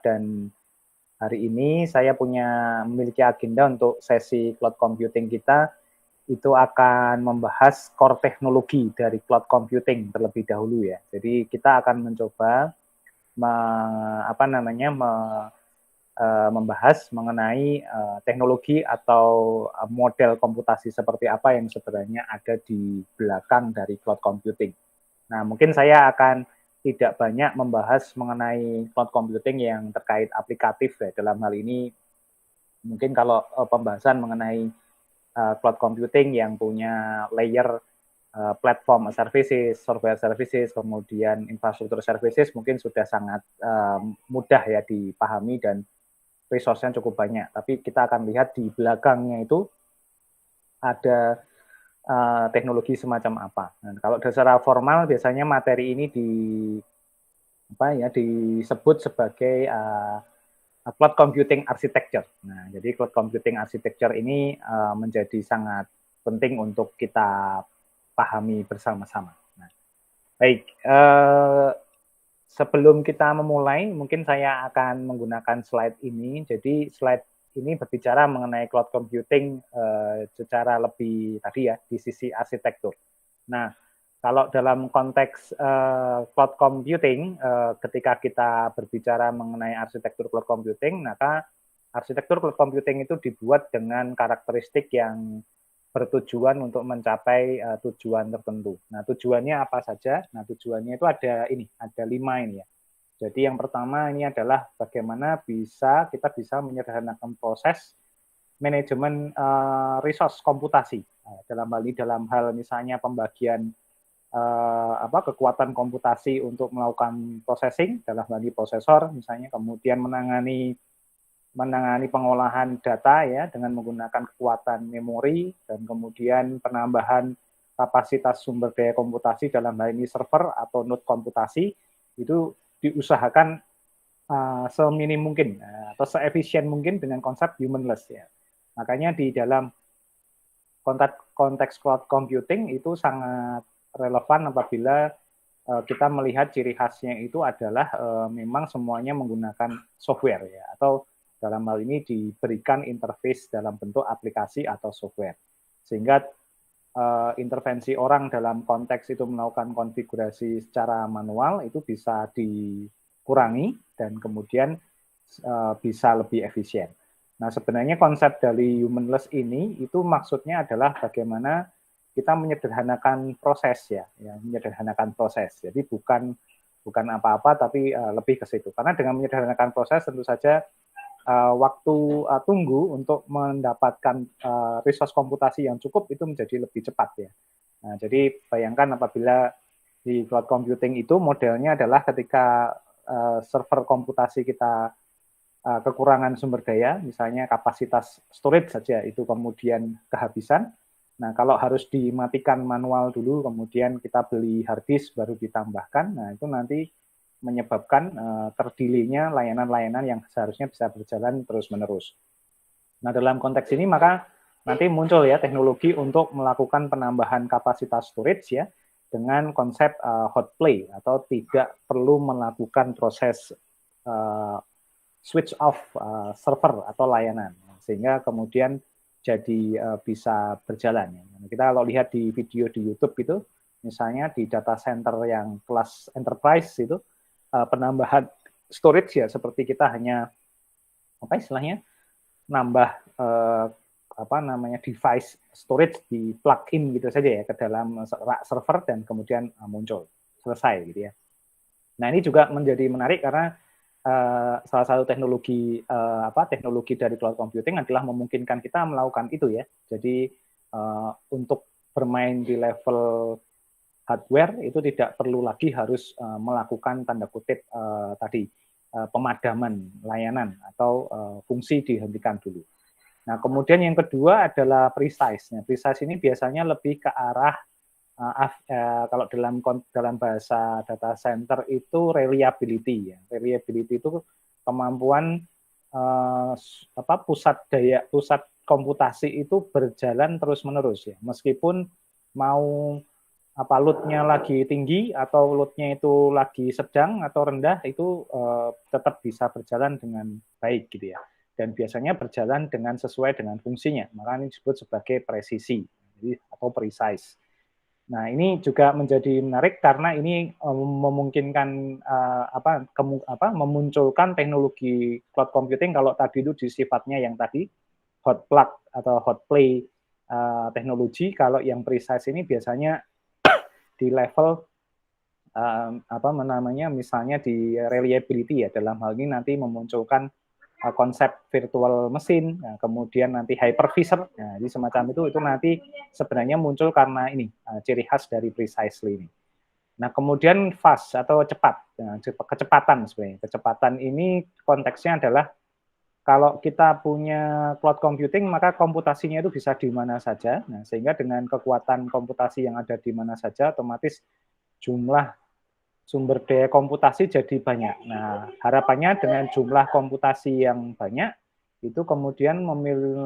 Dan hari ini saya memiliki agenda untuk sesi cloud computing kita, itu akan membahas core teknologi dari cloud computing terlebih dahulu ya. Jadi kita akan mencoba membahas mengenai teknologi atau model komputasi seperti apa yang sebenarnya ada di belakang dari cloud computing. Nah, mungkin saya akan tidak banyak membahas mengenai cloud computing yang terkait aplikatif ya. Dalam hal ini, mungkin kalau pembahasan mengenai cloud computing yang punya layer platform services, software services, kemudian infrastruktur services mungkin sudah sangat mudah ya dipahami dan resource-nya cukup banyak. Tapi kita akan lihat di belakangnya itu ada teknologi semacam apa. Nah, kalau secara formal biasanya materi ini disebut sebagai cloud computing architecture. Nah, jadi cloud computing architecture ini menjadi sangat penting untuk kita pahami bersama-sama. Nah, baik, sebelum kita memulai, mungkin saya akan menggunakan slide ini. Jadi slide ini berbicara mengenai cloud computing secara lebih tadi ya di sisi arsitektur. Nah, kalau dalam konteks cloud computing, ketika kita berbicara mengenai arsitektur cloud computing, maka arsitektur cloud computing itu dibuat dengan karakteristik yang bertujuan untuk mencapai tujuan tertentu. Nah, tujuannya apa saja? Nah, tujuannya itu ada 5 ini ya. Jadi yang pertama ini adalah bagaimana kita bisa menyederhanakan proses manajemen resource komputasi. Nah, dalam hal misalnya pembagian kekuatan komputasi untuk melakukan processing, dalam hal ini prosesor misalnya, kemudian menangani pengolahan data ya dengan menggunakan kekuatan memori, dan kemudian penambahan kapasitas sumber daya komputasi dalam hal ini server atau node komputasi itu diusahakan seminim mungkin atau seefisien mungkin dengan konsep humanless ya. Makanya di dalam konteks cloud computing itu sangat relevan apabila kita melihat ciri khasnya itu adalah memang semuanya menggunakan software ya, atau dalam hal ini diberikan interface dalam bentuk aplikasi atau software. Sehingga intervensi orang dalam konteks itu melakukan konfigurasi secara manual itu bisa dikurangi dan kemudian bisa lebih efisien. Nah, sebenarnya konsep dari humanless ini itu maksudnya adalah bagaimana kita menyederhanakan proses ya, menyederhanakan proses. Jadi bukan apa-apa tapi lebih ke situ. Karena dengan menyederhanakan proses tentu saja waktu tunggu untuk mendapatkan resource komputasi yang cukup itu menjadi lebih cepat ya. Nah, jadi bayangkan apabila di cloud computing itu modelnya adalah ketika server komputasi kita kekurangan sumber daya, misalnya kapasitas storage saja itu kemudian kehabisan. Nah, kalau harus dimatikan manual dulu, kemudian kita beli hard disk baru ditambahkan, nah itu nanti menyebabkan terdelay-nya layanan-layanan yang seharusnya bisa berjalan terus-menerus. Nah, dalam konteks ini maka nanti muncul ya teknologi untuk melakukan penambahan kapasitas storage ya dengan konsep hot play atau tidak perlu melakukan proses switch off server atau layanan sehingga kemudian jadi bisa berjalan. Kita kalau lihat di video di YouTube itu misalnya di data center yang kelas enterprise itu penambahan storage ya seperti kita hanya nambah device storage di plug in gitu saja ya ke dalam rak server dan kemudian muncul selesai gitu ya. Nah, ini juga menjadi menarik karena salah satu teknologi dari cloud computing adalah memungkinkan kita melakukan itu ya. Jadi untuk bermain di level hardware itu tidak perlu lagi harus melakukan tanda kutip pemadaman layanan atau fungsi dihentikan dulu. Nah, kemudian yang kedua adalah precise. Nah, precise ini biasanya lebih ke arah kalau dalam bahasa data center itu reliability ya. Reliability itu kemampuan pusat komputasi itu berjalan terus-menerus ya. Meskipun mau apa load-nya lagi tinggi atau load-nya itu lagi sedang atau rendah, itu tetap bisa berjalan dengan baik gitu ya. Dan biasanya berjalan dengan sesuai dengan fungsinya. Maka ini disebut sebagai presisi, jadi atau precise. Nah, ini juga menjadi menarik karena ini memungkinkan memunculkan teknologi cloud computing. Kalau tadi itu di sifatnya yang tadi hot plug atau hot play teknologi, kalau yang precise ini biasanya di level misalnya di reliability ya, dalam hal ini nanti memunculkan konsep virtual mesin, nah, kemudian nanti hypervisor, nah, jadi semacam itu nanti sebenarnya muncul karena ini ciri khas dari precisely ini. Nah, kemudian fast atau cepat, nah, kecepatan sebenarnya. Kecepatan ini konteksnya adalah kalau kita punya cloud computing, maka komputasinya itu bisa di mana saja. Nah, sehingga dengan kekuatan komputasi yang ada di mana saja, otomatis jumlah sumber daya komputasi jadi banyak. Nah, harapannya dengan jumlah komputasi yang banyak, itu kemudian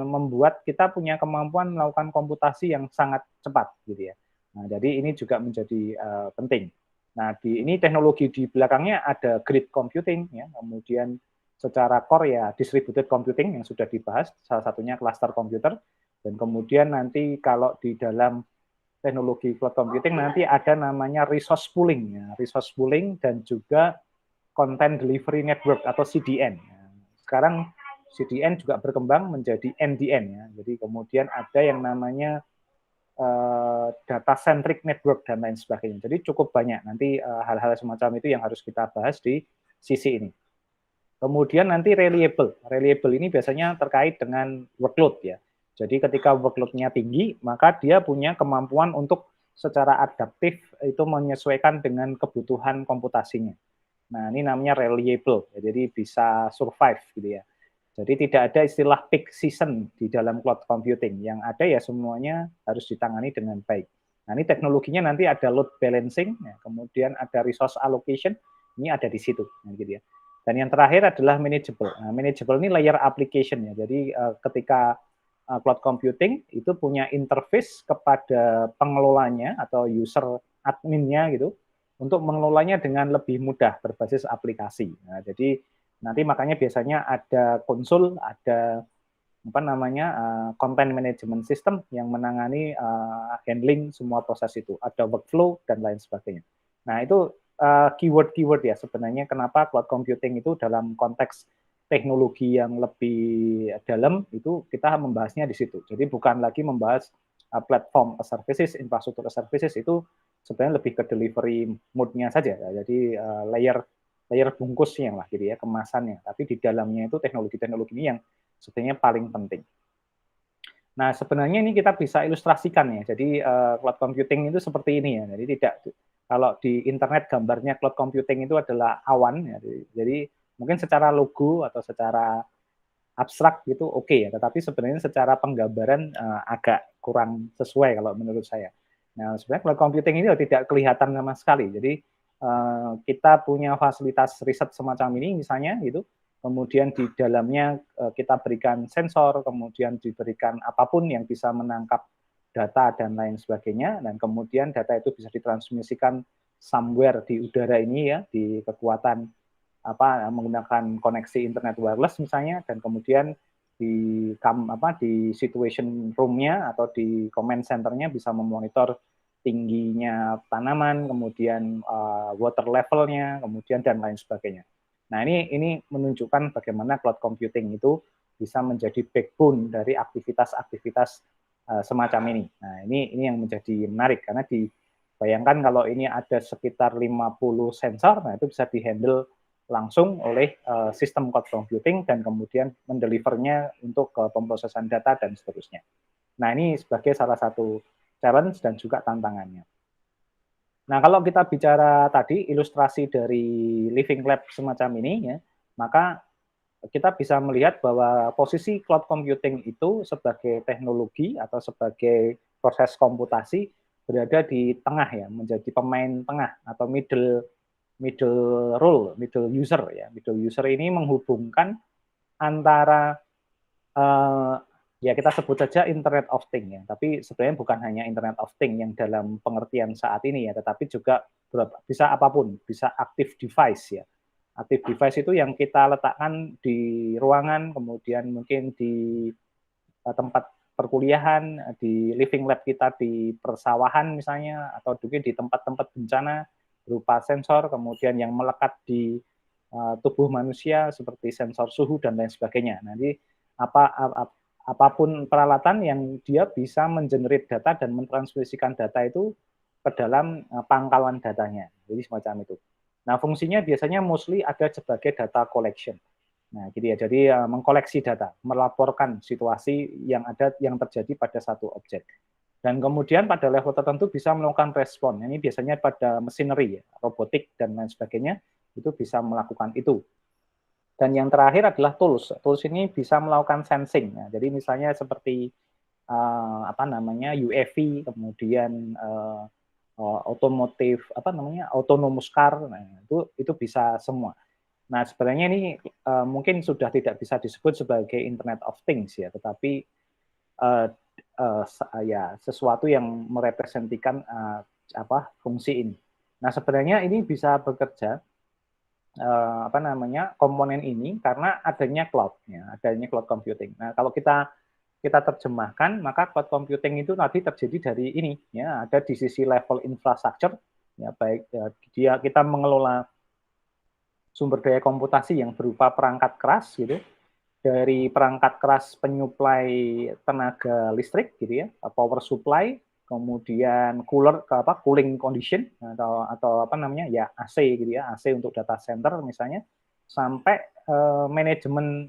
membuat kita punya kemampuan melakukan komputasi yang sangat cepat, gitu ya. Nah, jadi ini juga menjadi penting. Nah, ini teknologi di belakangnya ada grid computing, ya, kemudian secara core ya distributed computing yang sudah dibahas, salah satunya cluster computer, dan kemudian nanti kalau di dalam teknologi cloud computing nanti ada namanya resource pooling, ya, resource pooling dan juga content delivery network atau CDN. Sekarang CDN juga berkembang menjadi NDN, ya. Jadi kemudian ada yang namanya data centric network dan lain sebagainya. Jadi cukup banyak nanti hal-hal semacam itu yang harus kita bahas di sisi ini. Kemudian nanti reliable. Reliable ini biasanya terkait dengan workload ya. Jadi ketika workload-nya tinggi, maka dia punya kemampuan untuk secara adaptif itu menyesuaikan dengan kebutuhan komputasinya. Nah, ini namanya reliable. Jadi bisa survive gitu ya. Jadi tidak ada istilah peak season di dalam cloud computing. Yang ada ya semuanya harus ditangani dengan baik. Nah, ini teknologinya nanti ada load balancing, ya, kemudian ada resource allocation, ini ada di situ, gitu ya. Dan yang terakhir adalah manageable. Nah, manageable ini layer application ya. Jadi ketika cloud computing itu punya interface kepada pengelolanya atau user adminnya gitu untuk mengelolanya dengan lebih mudah berbasis aplikasi. Nah, jadi nanti makanya biasanya ada konsul, ada content management system yang menangani handling semua proses itu, ada workflow dan lain sebagainya. Nah, itu keyword-keyword ya sebenarnya kenapa cloud computing itu dalam konteks teknologi yang lebih dalam itu kita membahasnya di situ. Jadi bukan lagi membahas platform as services, infrastruktur as services, itu sebenarnya lebih ke delivery mode-nya saja. Ya. Jadi layer bungkusnya lah gitu ya, kemasannya. Tapi di dalamnya itu teknologi-teknologi ini yang sebenarnya paling penting. Nah, sebenarnya ini kita bisa ilustrasikan ya. Jadi cloud computing itu seperti ini ya. Jadi tidak kalau di internet gambarnya cloud computing itu adalah awan ya. Jadi mungkin secara logo atau secara abstrak gitu oke ya, tetapi sebenarnya secara penggambaran agak kurang sesuai kalau menurut saya. Nah, sebenarnya cloud computing ini tidak kelihatan sama sekali. Jadi kita punya fasilitas riset semacam ini misalnya gitu, kemudian di dalamnya kita berikan sensor, kemudian diberikan apapun yang bisa menangkap data dan lain sebagainya, dan kemudian data itu bisa ditransmisikan somewhere di udara ini ya, di kekuatan menggunakan koneksi internet wireless misalnya, dan kemudian di situation room-nya atau di command center-nya bisa memonitor tingginya tanaman, kemudian water level-nya, kemudian dan lain sebagainya. Nah, ini menunjukkan bagaimana cloud computing itu bisa menjadi backbone dari aktivitas-aktivitas semacam ini. Nah, ini yang menjadi menarik karena dibayangkan kalau ini ada sekitar 50 sensor, nah itu bisa dihandle langsung oleh sistem cloud computing dan kemudian mendelivernya untuk pemrosesan data dan seterusnya. Nah, ini sebagai salah satu challenge dan juga tantangannya. Nah, kalau kita bicara tadi ilustrasi dari living lab semacam ini ya, maka kita bisa melihat bahwa posisi cloud computing itu sebagai teknologi atau sebagai proses komputasi berada di tengah ya, menjadi pemain tengah atau middle role, middle user ya. Middle user ini menghubungkan antara ya kita sebut saja Internet of Things ya. Tapi sebenarnya bukan hanya Internet of Things yang dalam pengertian saat ini ya, tetapi juga bisa apapun, bisa active device ya. Active device itu yang kita letakkan di ruangan, kemudian mungkin di tempat perkuliahan, di living lab kita di persawahan misalnya, atau mungkin di tempat-tempat bencana berupa sensor, kemudian yang melekat di tubuh manusia seperti sensor suhu dan lain sebagainya. Nanti apapun peralatan yang dia bisa mengenerate data dan mentransmisikan data itu ke dalam pangkalan datanya. Jadi semacam itu. Nah, fungsinya biasanya mostly ada sebagai data collection. Nah, gitu ya. Jadi mengkoleksi data, melaporkan situasi yang ada yang terjadi pada satu objek. Dan kemudian pada level tertentu bisa melakukan respon. Ini biasanya pada machinery, ya, robotik dan lain sebagainya itu bisa melakukan itu. Dan yang terakhir adalah tools. Tools ini bisa melakukan sensing. Ya. Jadi misalnya seperti UAV, kemudian otomotif autonomous car, nah, itu bisa semua. Nah sebenarnya ini mungkin sudah tidak bisa disebut sebagai Internet of Things ya, tetapi ya sesuatu yang merepresentikan fungsi ini. Nah sebenarnya ini bisa bekerja komponen ini karena adanya cloud, ya, adanya cloud computing. Nah kalau kita terjemahkan, maka cloud computing itu nanti terjadi dari ini, ya, ada di sisi level infrastructure, ya, baik ya, kita mengelola sumber daya komputasi yang berupa perangkat keras, gitu, dari perangkat keras penyuplai tenaga listrik, gitu ya, power supply, kemudian cooling condition atau ya AC, gitu ya, AC untuk data center misalnya, sampai manajemen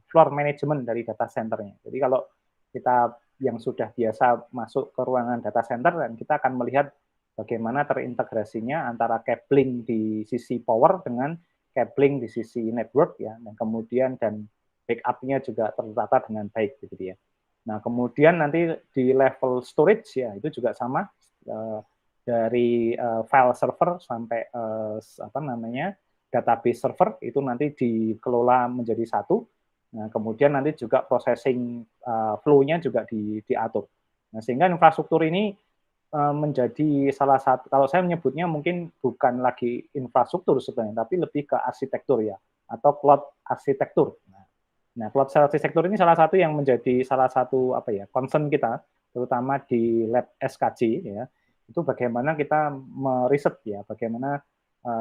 floor management dari data centernya. Jadi kalau kita yang sudah biasa masuk ke ruangan data center, dan kita akan melihat bagaimana terintegrasinya antara cabling di sisi power dengan cabling di sisi network, ya, dan kemudian backup-nya juga tertata dengan baik, gitu ya. Nah kemudian nanti di level storage, ya, itu juga sama, dari file server sampai database server itu nanti dikelola menjadi satu. Nah, kemudian nanti juga processing flow-nya juga diatur. Nah, sehingga infrastruktur ini menjadi salah satu, kalau saya menyebutnya mungkin bukan lagi infrastruktur sebenarnya, tapi lebih ke arsitektur, ya, atau cloud arsitektur. Nah, cloud arsitektur ini salah satu yang menjadi salah satu concern kita, terutama di lab SKJ, ya, itu bagaimana kita meriset, ya, bagaimana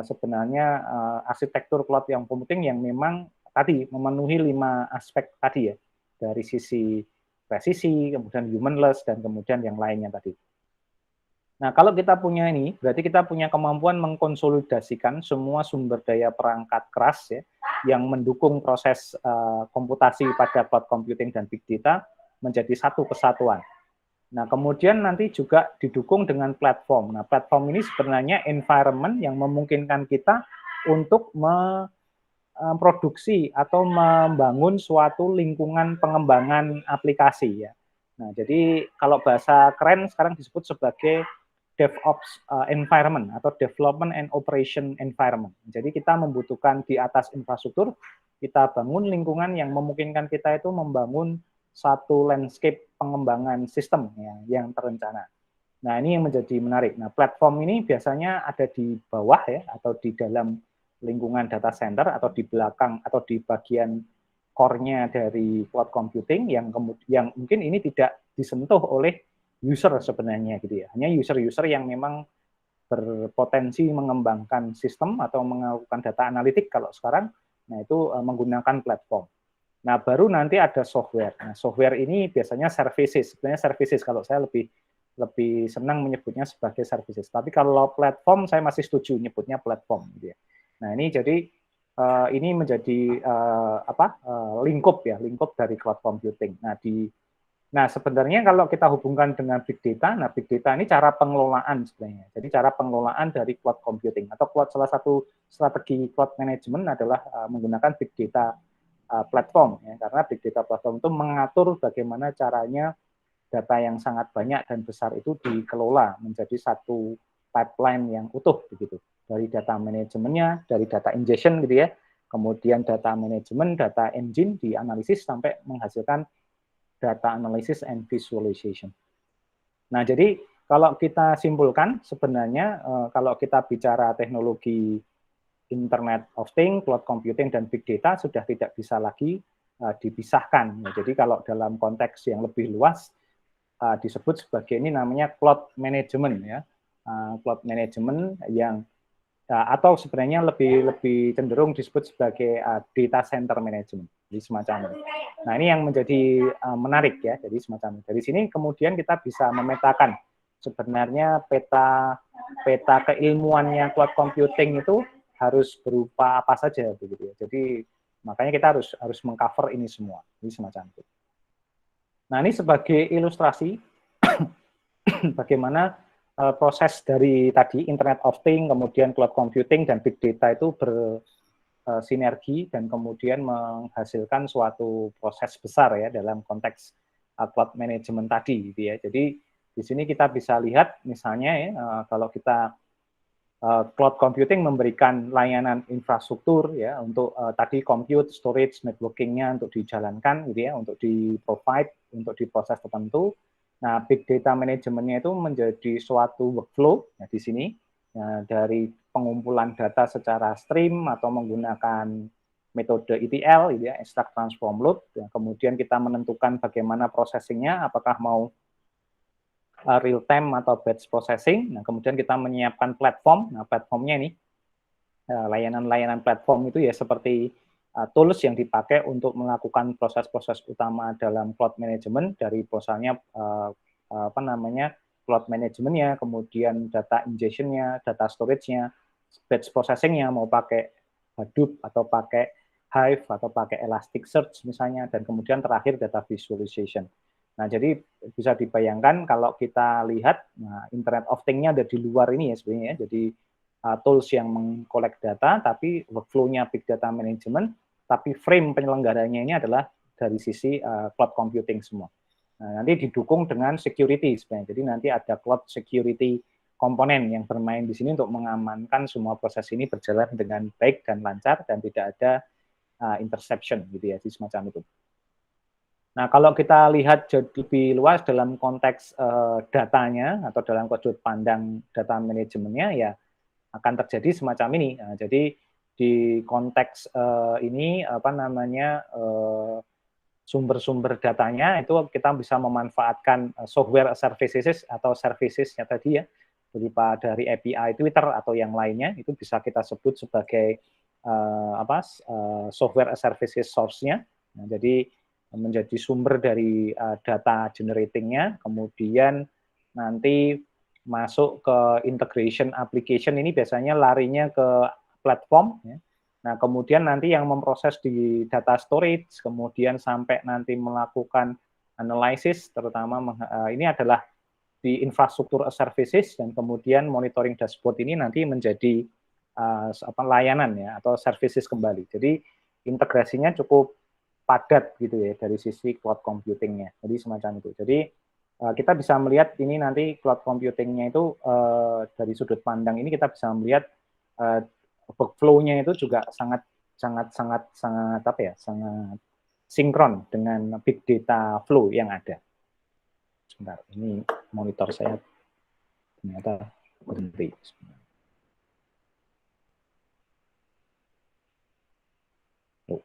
sebenarnya arsitektur cloud yang computing yang memang tadi memenuhi 5 aspek tadi, ya, dari sisi presisi, kemudian humanless, dan kemudian yang lainnya tadi. Nah, kalau kita punya ini, berarti kita punya kemampuan mengkonsolidasikan semua sumber daya perangkat keras, ya, yang mendukung proses komputasi pada cloud computing dan big data menjadi satu kesatuan. Nah, kemudian nanti juga didukung dengan platform. Nah, platform ini sebenarnya environment yang memungkinkan kita untuk memproduksi atau membangun suatu lingkungan pengembangan aplikasi, ya. Nah, jadi kalau bahasa keren sekarang disebut sebagai DevOps environment atau Development and Operation Environment. Jadi kita membutuhkan di atas infrastruktur, kita bangun lingkungan yang memungkinkan kita itu membangun satu landscape pengembangan sistem, ya, yang terencana. Nah, ini yang menjadi menarik. Nah, platform ini biasanya ada di bawah, ya, atau di dalam lingkungan data center, atau di belakang atau di bagian core-nya dari cloud computing yang mungkin ini tidak disentuh oleh user sebenarnya, gitu ya. Hanya user-user yang memang berpotensi mengembangkan sistem atau melakukan data analitik kalau sekarang, nah itu menggunakan platform. Nah, baru nanti ada software. Nah, software ini biasanya services. Sebenarnya services kalau saya lebih senang menyebutnya sebagai services. Tapi kalau platform saya masih setuju nyebutnya platform, gitu ya. Nah, ini jadi ini menjadi lingkup dari cloud computing. Nah, sebenarnya kalau kita hubungkan dengan big data, nah big data ini cara pengelolaan sebenarnya. Jadi cara pengelolaan dari cloud computing atau salah satu strategi cloud management adalah menggunakan big data platform, ya, karena big data platform itu mengatur bagaimana caranya data yang sangat banyak dan besar itu dikelola menjadi satu pipeline yang utuh, begitu, dari data manajemennya, dari data ingestion, gitu ya, kemudian data manajemen, data engine dianalisis sampai menghasilkan data analysis and visualization. Nah, jadi kalau kita simpulkan sebenarnya kalau kita bicara teknologi Internet of Things, cloud computing, dan big data sudah tidak bisa lagi dipisahkan. Ya, jadi kalau dalam konteks yang lebih luas disebut sebagai ini namanya cloud management ya, cloud management yang atau sebenarnya lebih cenderung disebut sebagai data center management, jadi semacam itu. Nah ini yang menjadi menarik ya, jadi semacam itu. Dari sini kemudian kita bisa memetakan sebenarnya peta keilmuannya cloud computing itu harus berupa apa saja begitu ya. Jadi makanya kita harus mengcover ini semua, ini semacam itu. Nah ini sebagai ilustrasi bagaimana proses dari tadi Internet of Things, kemudian cloud computing dan big data itu bersinergi dan kemudian menghasilkan suatu proses besar ya dalam konteks cloud management tadi gitu ya. Jadi di sini kita bisa lihat misalnya ya kalau kita cloud computing memberikan layanan infrastruktur ya untuk tadi compute, storage, networking-nya untuk dijalankan gitu ya, untuk di-provide untuk di proses tertentu. Nah, big data manajemennya itu menjadi suatu workflow ya, di sini ya, dari pengumpulan data secara stream atau menggunakan metode ETL, gitu ya, extract, transform, load. Ya, kemudian kita menentukan bagaimana processing-nya, apakah mau real time atau batch processing. Nah, kemudian kita menyiapkan platform. Nah, platformnya ini layanan-layanan platform itu ya seperti tools yang dipakai untuk melakukan proses-proses utama dalam cloud management dari misalnya apa namanya cloud managementnya, kemudian data ingestion-nya, data storage-nya, batch processing-nya mau pakai Hadoop atau pakai Hive atau pakai Elasticsearch misalnya, dan kemudian terakhir data visualization. Nah, jadi bisa dibayangkan kalau kita lihat nah, Internet of Things-nya ada di luar ini ya sebenarnya. Jadi tools yang mengkolek data, tapi workflow-nya big data management, tapi frame penyelenggaranya ini adalah dari sisi cloud computing semua. Nah, nanti didukung dengan security sebenarnya. Jadi nanti ada cloud security komponen yang bermain di sini untuk mengamankan semua proses ini berjalan dengan baik dan lancar dan tidak ada interception gitu ya, semacam itu. Nah, kalau kita lihat lebih luas dalam konteks datanya atau dalam sudut pandang data manajemennya, ya akan terjadi semacam ini. Nah, jadi di konteks ini apa namanya sumber-sumber datanya itu kita bisa memanfaatkan software services atau servicesnya tadi ya, berupa dari API Twitter atau yang lainnya, itu bisa kita sebut sebagai software services source-nya. Nah, jadi menjadi sumber dari data generating-nya, kemudian nanti masuk ke integration application ini biasanya larinya ke platform. Ya. Nah, kemudian nanti yang memproses di data storage, kemudian sampai nanti melakukan analysis, terutama ini adalah di infrastruktur services, dan kemudian monitoring dashboard ini nanti menjadi layanan ya atau services kembali. Jadi integrasinya cukup padat gitu ya dari sisi cloud computing-nya. Jadi semacam itu. Jadi kita bisa melihat ini nanti cloud computing-nya itu dari sudut pandang ini kita bisa melihat workflow-nya itu juga sangat apa ya, sangat sinkron dengan big data flow yang ada. Sebentar, ini monitor saya ternyata berhenti. Oh.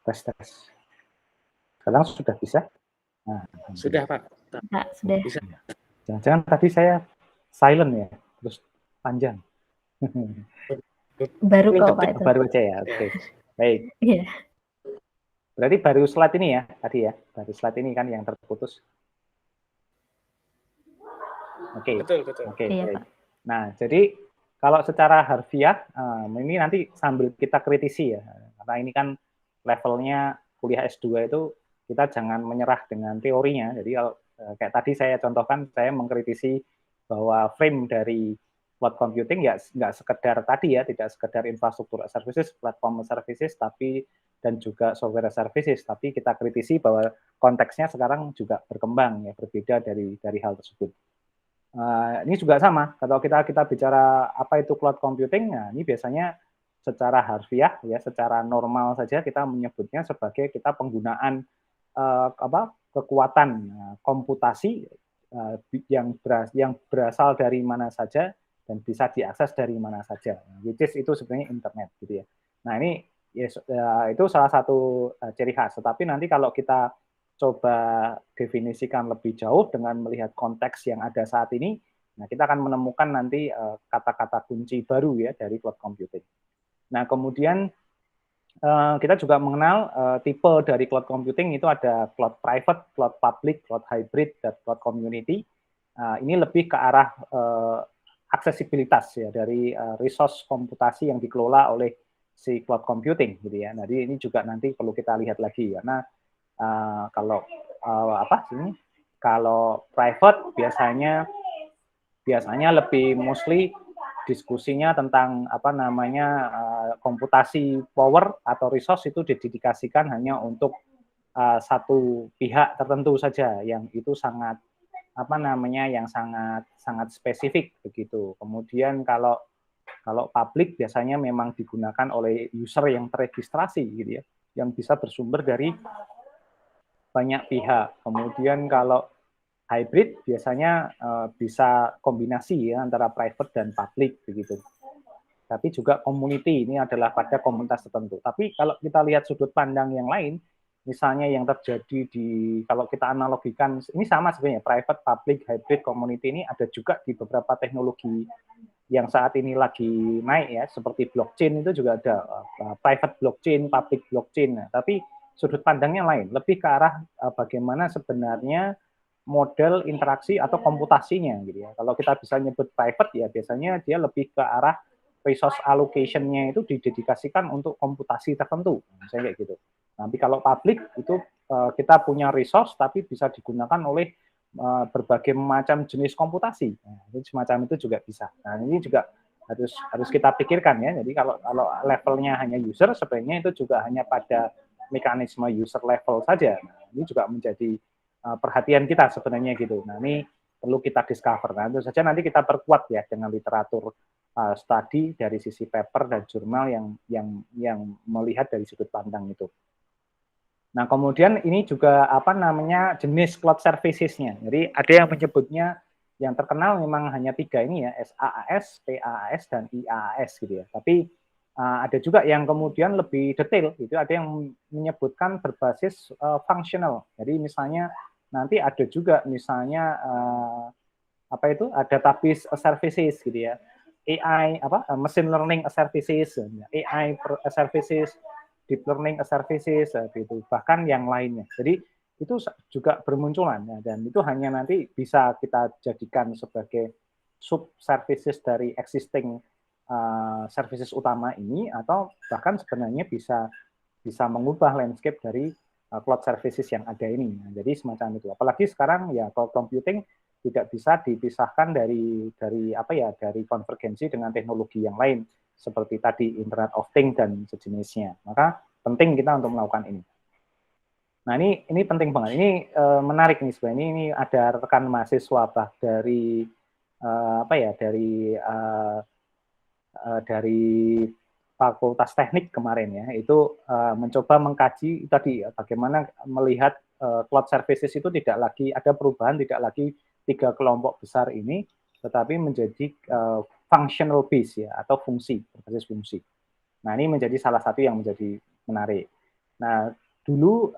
Tes. Sekarang sudah bisa? Nah, Sudah, Pak. Pak, sudah. Bisa. Jangan-jangan tadi saya silent ya, terus panjang. Baru kok Pak itu. Baru aja ya, oke. Baik. Iya. Berarti baru slide ini ya, tadi ya, baru slide ini kan yang terputus. Oke. Betul. Oke, Iya, baik. Pak. Nah, jadi kalau secara harfiah, ini nanti sambil kita kritisi ya, karena ini kan levelnya kuliah S2 itu kita jangan menyerah dengan teorinya. Jadi kalau kayak tadi saya contohkan, saya mengkritisi bahwa frame dari cloud computing nggak sekedar tadi ya, tidak sekedar infrastruktur as services, platform as services, tapi dan juga software as services, tapi kita kritisi bahwa konteksnya sekarang juga berkembang ya, berbeda dari hal tersebut. Ini juga sama, kalau kita bicara apa itu cloud computing, nah ini biasanya secara harfiah ya, secara normal saja kita menyebutnya sebagai kita penggunaan kekuatan komputasi yang berasal dari mana saja dan bisa diakses dari mana saja, which is itu sebenarnya internet gitu ya. Nah ini itu salah satu ciri khas. Tetapi nanti kalau kita coba definisikan lebih jauh dengan melihat konteks yang ada saat ini, nah kita akan menemukan nanti kata-kata kunci baru ya dari cloud computing. Nah kemudian kita juga mengenal tipe dari cloud computing itu ada cloud private, cloud public, cloud hybrid, dan cloud community. Ini lebih ke arah aksesibilitas ya dari resource komputasi yang dikelola oleh si cloud computing gitu ya. Jadi ini juga nanti perlu kita lihat lagi karena kalau kalau private biasanya lebih mostly diskusinya tentang komputasi power atau resource itu didedikasikan hanya untuk satu pihak tertentu saja yang itu sangat sangat spesifik begitu. Kemudian kalau publik biasanya memang digunakan oleh user yang terregistrasi gitu ya, yang bisa bersumber dari banyak pihak. Kemudian kalau hybrid biasanya bisa kombinasi ya antara private dan public begitu. Tapi juga community ini adalah pada komunitas tertentu. Tapi kalau kita lihat sudut pandang yang lain, misalnya yang terjadi kalau kita analogikan, ini sama sebenarnya, private, public, hybrid, community ini ada juga di beberapa teknologi yang saat ini lagi naik ya, seperti blockchain itu juga ada private blockchain, public blockchain. Nah, tapi sudut pandangnya lain, lebih ke arah bagaimana sebenarnya model interaksi atau komputasinya gitu ya. Kalau kita bisa nyebut private ya biasanya dia lebih ke arah resource allocation-nya itu didedikasikan untuk komputasi tertentu, misalnya kayak gitu. Nanti kalau public itu kita punya resource tapi bisa digunakan oleh berbagai macam jenis komputasi. Nah, semacam itu juga bisa. Nah, ini juga harus kita pikirkan ya. Jadi kalau levelnya hanya user, sebenarnya itu juga hanya pada mekanisme user level saja. Nah, ini juga menjadi perhatian kita sebenarnya gitu. Nah, ini perlu kita discover. Nah, tentu saja nanti kita perkuat ya dengan literatur studi dari sisi paper dan jurnal yang melihat dari sudut pandang itu. Nah, kemudian ini juga jenis cloud services-nya. Jadi ada yang menyebutnya yang terkenal memang hanya 3 ini ya, SaaS, PaaS, dan IaaS gitu ya. Tapi ada juga yang kemudian lebih detail, gitu. Ada yang menyebutkan berbasis functional. Jadi misalnya nanti ada juga misalnya ada database services gitu ya, AI machine learning services, AI services, deep learning services gitu, bahkan yang lainnya. Jadi itu juga bermunculan ya, dan itu hanya nanti bisa kita jadikan sebagai sub services dari existing services utama ini, atau bahkan sebenarnya bisa mengubah landscape dari cloud services yang ada ini. Nah, jadi semacam itu. Apalagi sekarang ya cloud computing tidak bisa dipisahkan dari konvergensi dengan teknologi yang lain seperti tadi Internet of Things dan sejenisnya. Maka penting kita untuk melakukan ini. Nah, ini penting banget. Ini menarik nih sebenarnya. Ini ada rekan mahasiswa dari dari Fakultas Teknik kemarin ya, itu mencoba mengkaji tadi bagaimana melihat cloud services itu tidak lagi ada perubahan, tidak lagi 3 kelompok besar ini, tetapi menjadi functional base ya, atau berbasis fungsi. Nah, ini menjadi salah satu yang menjadi menarik. Nah, dulu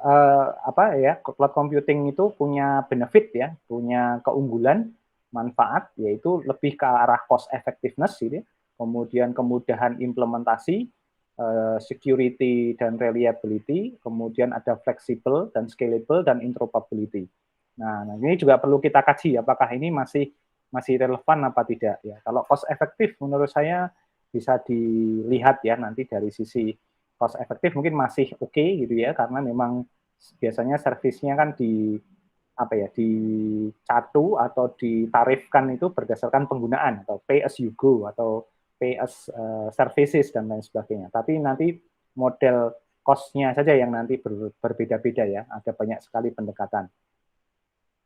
cloud computing itu punya benefit ya, punya keunggulan, manfaat, yaitu lebih ke arah cost effectiveness gitu, kemudian kemudahan implementasi, security dan reliability, kemudian ada flexible dan scalable dan interoperability. Nah, ini juga perlu kita kaji apakah ini masih relevan apa tidak ya. Kalau cost efektif menurut saya bisa dilihat ya nanti dari sisi cost efektif mungkin masih oke gitu ya, karena memang biasanya servisnya kan dicatu atau ditarifkan itu berdasarkan penggunaan atau pay as you go atau pay as services dan lain sebagainya. Tapi nanti model cost-nya saja yang nanti berbeda-beda ya, ada banyak sekali pendekatan.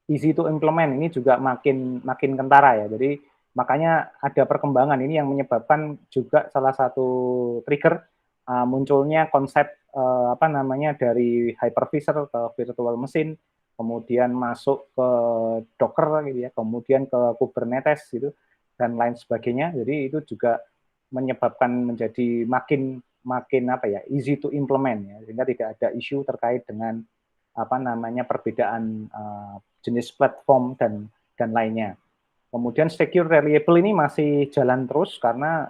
Easy to implement ini juga makin kentara ya. Jadi makanya ada perkembangan ini yang menyebabkan juga salah satu trigger munculnya konsep dari hypervisor ke virtual machine, kemudian masuk ke Docker gitu ya, kemudian ke Kubernetes gitu dan lain sebagainya. Jadi itu juga menyebabkan menjadi makin easy to implement ya, sehingga tidak ada isu terkait dengan perbedaan jenis platform dan lainnya. Kemudian secure reliable ini masih jalan terus karena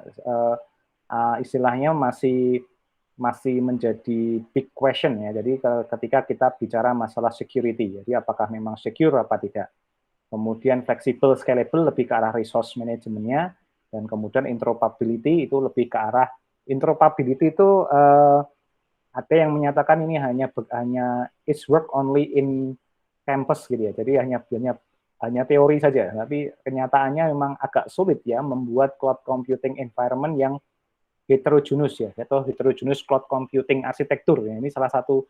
istilahnya masih menjadi big question ya. Jadi ketika kita bicara masalah security, jadi apakah memang secure apa tidak. Kemudian flexible, scalable lebih ke arah resource manajemennya, dan kemudian interoperability itu lebih ke arah interoperability itu ada yang menyatakan ini hanya it's work only in campus gitu ya. Jadi hanya teori saja, tapi kenyataannya memang agak sulit ya membuat cloud computing environment yang heterogeneous ya, atau heterogeneous cloud computing arsitektur. Ya. Ini salah satu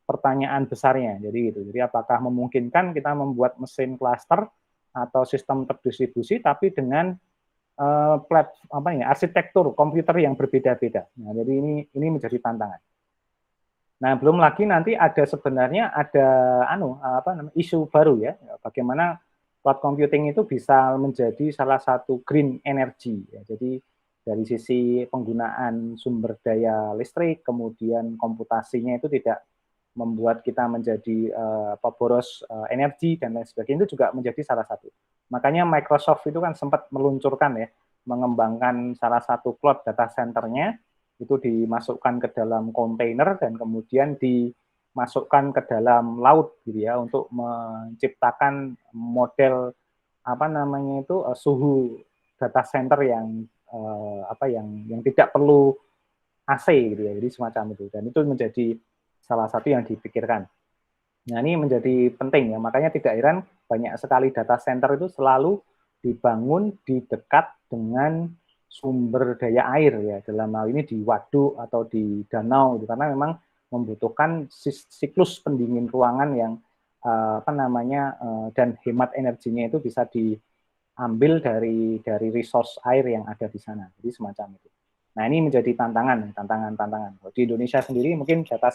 pertanyaan besarnya. Jadi apakah memungkinkan kita membuat mesin cluster atau sistem terdistribusi tapi dengan arsitektur komputer yang berbeda-beda. Nah, jadi ini menjadi tantangan. Nah, belum lagi nanti sebenarnya ada isu baru ya, bagaimana cloud computing itu bisa menjadi salah satu green energy ya. Jadi dari sisi penggunaan sumber daya listrik, kemudian komputasinya itu tidak membuat kita menjadi boros energi dan lain sebagainya, itu juga menjadi salah satu. Makanya Microsoft itu kan sempat meluncurkan ya, mengembangkan salah satu cloud data center-nya itu dimasukkan ke dalam kontainer dan kemudian dimasukkan ke dalam laut gitu ya, untuk menciptakan model suhu data center yang tidak perlu AC gitu ya, jadi semacam itu, dan itu menjadi salah satu yang dipikirkan. Nah, ini menjadi penting ya, makanya tidak heran banyak sekali data center itu selalu dibangun di dekat dengan sumber daya air ya, dalam hal ini di waduk atau di danau gitu, karena memang membutuhkan siklus pendingin ruangan yang dan hemat energinya itu bisa diambil dari resource air yang ada di sana. Jadi semacam itu. Nah, ini menjadi tantangan. Di Indonesia sendiri mungkin data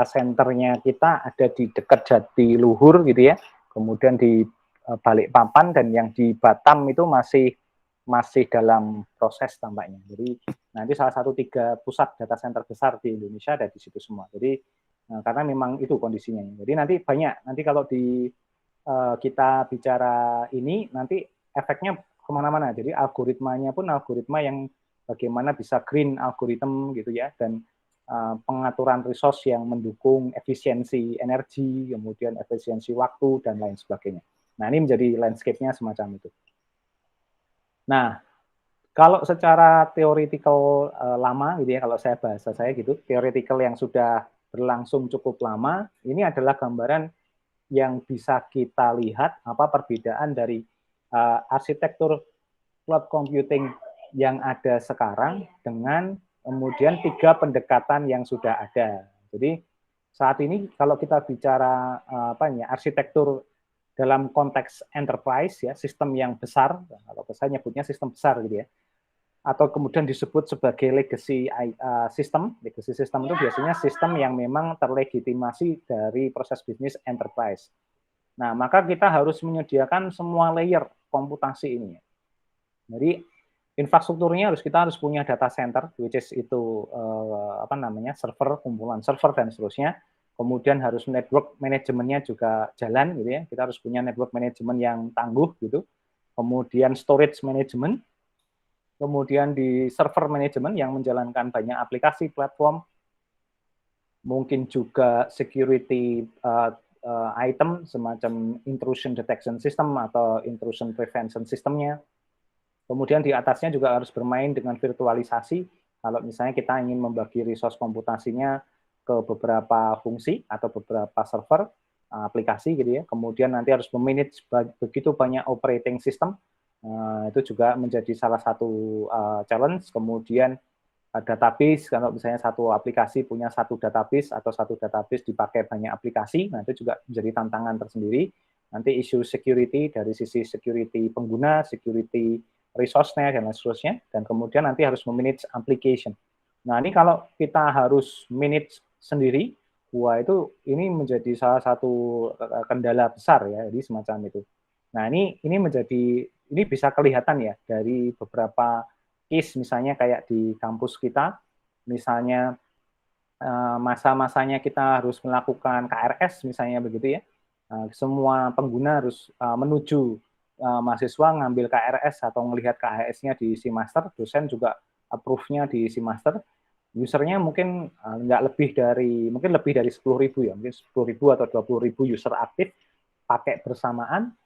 centernya kita ada di dekat Jatiluhur gitu ya, kemudian di Balikpapan, dan yang di Batam itu masih dalam proses tampaknya. Jadi nanti salah satu 3 pusat data center besar di Indonesia ada di situ semua. Jadi karena memang itu kondisinya. Jadi nanti kalau kita bicara ini nanti efeknya kemana-mana. Jadi algoritmanya pun algoritma yang bagaimana bisa green algorithm gitu ya, dan pengaturan resource yang mendukung efisiensi energi, kemudian efisiensi waktu dan lain sebagainya. Nah, ini menjadi landscape-nya semacam itu. Nah, kalau secara theoretical lama gitu ya, kalau bahasa saya gitu, theoretical yang sudah berlangsung cukup lama, ini adalah gambaran yang bisa kita lihat perbedaan dari arsitektur cloud computing yang ada sekarang dengan kemudian 3 pendekatan yang sudah ada. Jadi saat ini kalau kita bicara arsitektur dalam konteks enterprise ya, sistem yang besar, kalau saya nyebutnya sistem besar gitu ya, atau kemudian disebut sebagai legacy system. Legacy system itu biasanya sistem yang memang terlegitimasi dari proses bisnis enterprise. Nah, maka kita harus menyediakan semua layer komputasi ini. Jadi infrastrukturnya kita harus punya data center, which is itu server, kumpulan server dan seterusnya. Kemudian harus network manajemennya juga jalan gitu ya. Kita harus punya network manajemen yang tangguh gitu. Kemudian storage management, kemudian di server management yang menjalankan banyak aplikasi platform, mungkin juga security item semacam intrusion detection system atau intrusion prevention systemnya. Kemudian di atasnya juga harus bermain dengan virtualisasi. Kalau misalnya kita ingin membagi resource komputasinya ke beberapa fungsi atau beberapa server, aplikasi gitu ya. Kemudian nanti harus memanage begitu banyak operating system. Itu juga menjadi salah satu challenge. Kemudian database, kalau misalnya satu aplikasi punya satu database atau satu database dipakai banyak aplikasi, nah itu juga menjadi tantangan tersendiri. Nanti isu security dari sisi security pengguna, security resource-nya, dan lain seterusnya. Dan kemudian nanti harus memanage application. Nah, ini kalau kita harus manage sendiri, wah itu ini menjadi salah satu kendala besar ya, jadi semacam itu. Nah, ini bisa kelihatan ya dari beberapa case misalnya kayak di kampus kita, misalnya masa-masanya kita harus melakukan KRS misalnya begitu ya, semua pengguna harus menuju mahasiswa ngambil KRS atau melihat KRS-nya di SeaMaster, dosen juga approve-nya di SeaMaster, usernya mungkin mungkin lebih dari 10.000 ya, mungkin 10.000 atau 20.000 user aktif pakai bersamaan.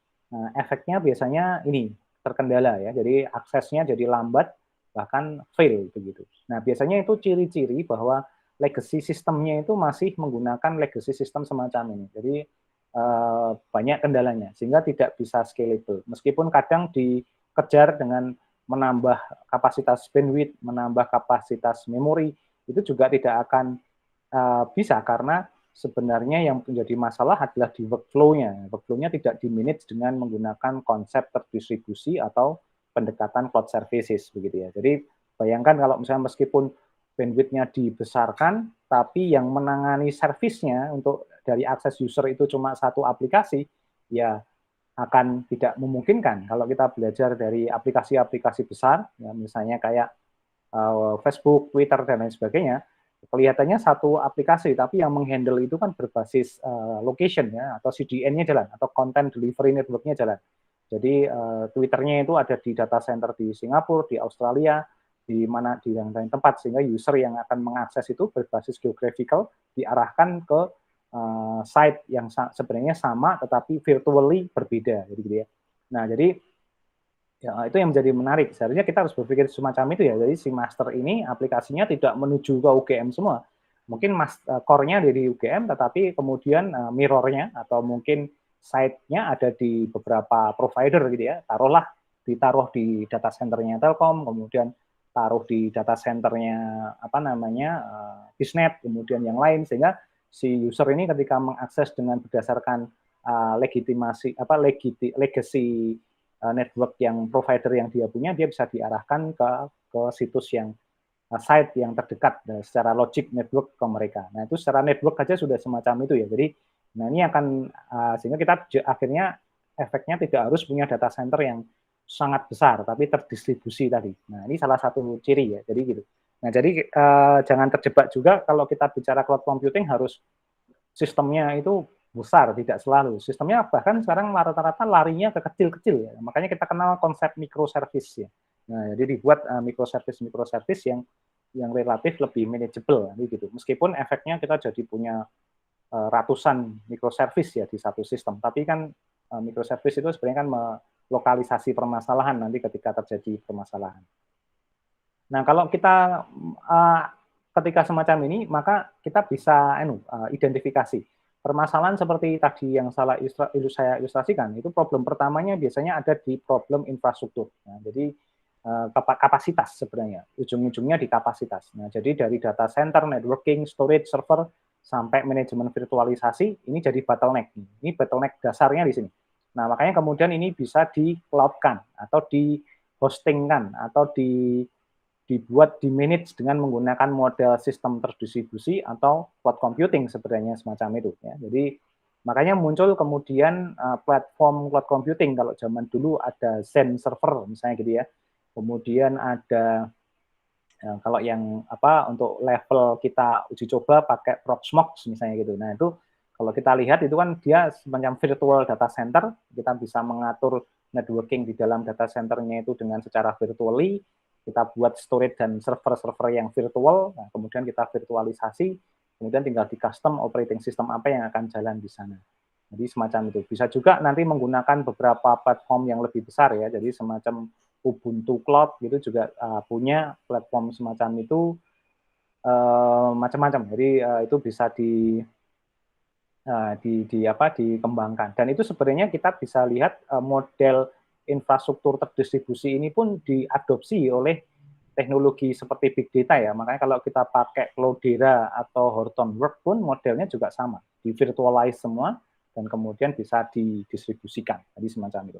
Efeknya biasanya ini terkendala ya, jadi aksesnya jadi lambat, bahkan fail begitu. Nah, biasanya itu ciri-ciri bahwa legacy sistemnya itu masih menggunakan legacy system semacam ini. Jadi banyak kendalanya sehingga tidak bisa scalable. Meskipun kadang dikejar dengan menambah kapasitas bandwidth, menambah kapasitas memori, itu juga tidak akan bisa karena sebenarnya yang menjadi masalah adalah di workflow-nya. Workflow-nya tidak di-manage dengan menggunakan konsep terdistribusi atau pendekatan cloud services begitu ya. Jadi bayangkan kalau misalnya meskipun bandwidth-nya dibesarkan, tapi yang menangani servisnya untuk dari akses user itu cuma satu aplikasi, ya akan tidak memungkinkan. Kalau kita belajar dari aplikasi-aplikasi besar, ya misalnya kayak Facebook, Twitter, dan lain sebagainya, kelihatannya satu aplikasi, tapi yang menghandle itu kan berbasis location ya, atau CDN-nya jalan, atau content delivery network-nya jalan. Jadi Twitter-nya itu ada di data center di Singapura, di Australia, di yang lain tempat, sehingga user yang akan mengakses itu berbasis geographical diarahkan ke site yang sebenarnya sama tetapi virtually berbeda, jadi gitu ya. Nah, jadi ya, itu yang menjadi menarik. Seharusnya kita harus berpikir semacam itu ya. Jadi si master ini aplikasinya tidak menuju ke UGM semua. Mungkin core-nya di UGM, tetapi kemudian mirror-nya atau mungkin site-nya ada di beberapa provider gitu ya. Ditaruh di data center-nya Telkom, kemudian taruh di data center-nya Bisnet, kemudian yang lain, sehingga si user ini ketika mengakses dengan berdasarkan legacy network yang provider yang dia punya, dia bisa diarahkan ke situs yang site yang terdekat secara logic network ke mereka. Nah, itu secara network aja sudah semacam itu ya. Jadi, nah ini akan sehingga kita akhirnya efeknya tidak harus punya data center yang sangat besar, tapi terdistribusi tadi. Nah, ini salah satu ciri ya. Jadi gitu. Nah, jadi jangan terjebak juga kalau kita bicara cloud computing harus sistemnya itu besar, tidak selalu. Sistemnya bahkan sekarang rata-rata larinya ke kecil-kecil ya. Makanya kita kenal konsep microservice ya. Nah, jadi dibuat microservice yang relatif lebih manageable gitu. Meskipun efeknya kita jadi punya ratusan microservice ya di satu sistem, tapi kan microservice itu sebenarnya kan lokalisasi permasalahan nanti ketika terjadi permasalahan. Nah, kalau kita ketika semacam ini, maka kita bisa identifikasi permasalahan seperti tadi yang saya ilustrasikan. Itu problem pertamanya biasanya ada di problem infrastruktur. Nah, jadi kapasitas sebenarnya, ujung-ujungnya di kapasitas. Nah, jadi dari data center, networking, storage, server, sampai manajemen virtualisasi, ini jadi bottleneck. Ini bottleneck dasarnya di sini. Nah, makanya kemudian ini bisa di-cloud-kan, atau di-hosting-kan, atau dibuat di-manage dengan menggunakan model sistem terdistribusi atau cloud computing sebenarnya semacam itu. Ya. Jadi makanya muncul kemudian platform cloud computing. Kalau zaman dulu ada Zen server misalnya gitu ya. kemudian ada kalau yang untuk level kita uji coba pakai Proxmox misalnya gitu. Nah itu kalau kita lihat itu kan dia semacam virtual data center, kita bisa mengatur networking di dalam data centernya itu dengan secara virtually, kita buat storage dan server-server yang virtual, nah, kemudian kita virtualisasi, kemudian tinggal di custom operating system apa yang akan jalan di sana. Jadi semacam itu. Bisa juga nanti menggunakan beberapa platform yang lebih besar ya, jadi semacam Ubuntu Cloud gitu juga punya platform semacam itu macam-macam. Jadi itu bisa dikembangkan. Dan itu sebenarnya kita bisa lihat model infrastruktur terdistribusi ini pun diadopsi oleh teknologi seperti big data ya. Makanya kalau kita pakai Cloudera atau Hortonworks pun modelnya juga sama, di virtualize semua dan kemudian bisa didistribusikan. Jadi semacam itu.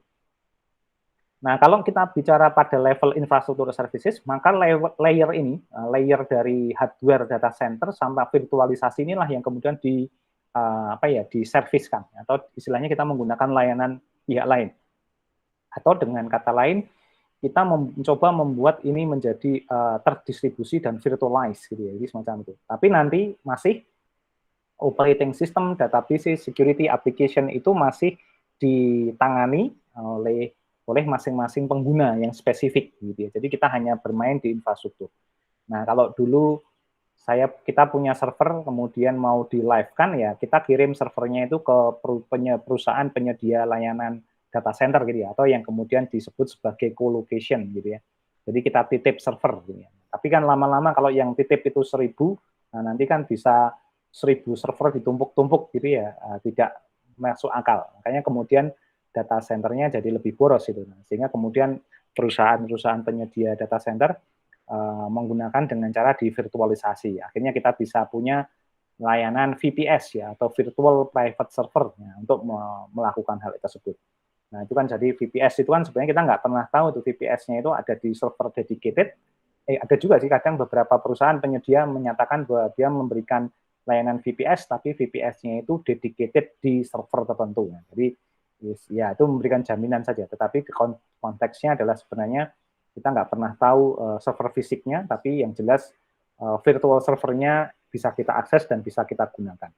Nah, kalau kita bicara pada level infrastruktur services, maka layer ini, layer dari hardware data center sampai virtualisasi inilah yang kemudian diserviskan, atau istilahnya kita menggunakan layanan pihak lain. Atau dengan kata lain, kita mencoba membuat ini menjadi terdistribusi dan virtualized gitu ya, jadi semacam itu. Tapi nanti masih operating system, database, security, application itu masih ditangani oleh masing-masing pengguna yang spesifik gitu ya. Jadi kita hanya bermain di infrastruktur. Nah, kalau dulu kita punya server kemudian mau di live kan ya, kita kirim servernya itu ke perusahaan penyedia layanan data center gitu ya, atau yang kemudian disebut sebagai co-location gitu ya. Jadi kita titip server gitu ya. Tapi kan lama-lama kalau yang titip itu 1000, nah nanti kan bisa 1000 server ditumpuk-tumpuk gitu ya, tidak masuk akal. Makanya kemudian data centernya jadi lebih boros itu. Sehingga kemudian perusahaan-perusahaan penyedia data center menggunakan dengan cara divirtualisasi. Akhirnya kita bisa punya layanan VPS ya, atau virtual private server ya, untuk melakukan hal tersebut. Nah itu kan jadi VPS itu kan sebenarnya kita nggak pernah tahu tuh VPS-nya itu ada di server dedicated. Ada juga sih kadang beberapa perusahaan penyedia menyatakan bahwa dia memberikan layanan VPS, tapi VPS-nya itu dedicated di server tertentu. Ya. Jadi ya itu memberikan jaminan saja, tetapi konteksnya adalah sebenarnya kita nggak pernah tahu server fisiknya, tapi yang jelas virtual servernya bisa kita akses dan bisa kita gunakan.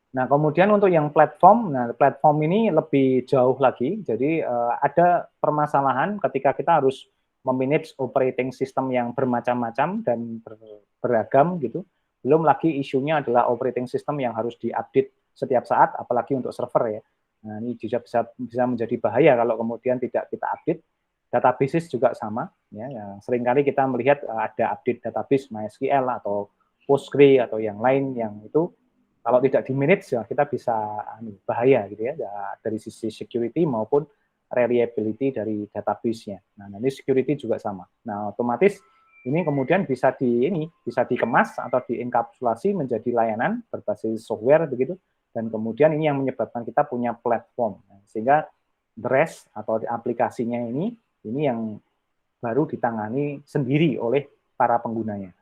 Nah, kemudian untuk yang platform, nah platform ini lebih jauh lagi, jadi ada permasalahan ketika kita harus memanage operating system yang bermacam-macam dan beragam gitu. Belum lagi isunya adalah operating system yang harus diupdate setiap saat, apalagi untuk server ya. Nah, ini juga bisa menjadi bahaya kalau kemudian tidak kita update. Database juga sama, ya. Seringkali kita melihat ada update database MySQL atau Postgre atau yang lain yang itu kalau tidak di manage ya kita bisa bahaya gitu ya, dari sisi security maupun reliability dari database-nya. Nah, nanti security juga sama. Nah, otomatis ini kemudian bisa dikemas atau dienkapsulasi menjadi layanan berbasis software begitu, dan kemudian ini yang menyebabkan kita punya platform. Nah, sehingga REST atau aplikasinya ini yang baru ditangani sendiri oleh para penggunanya.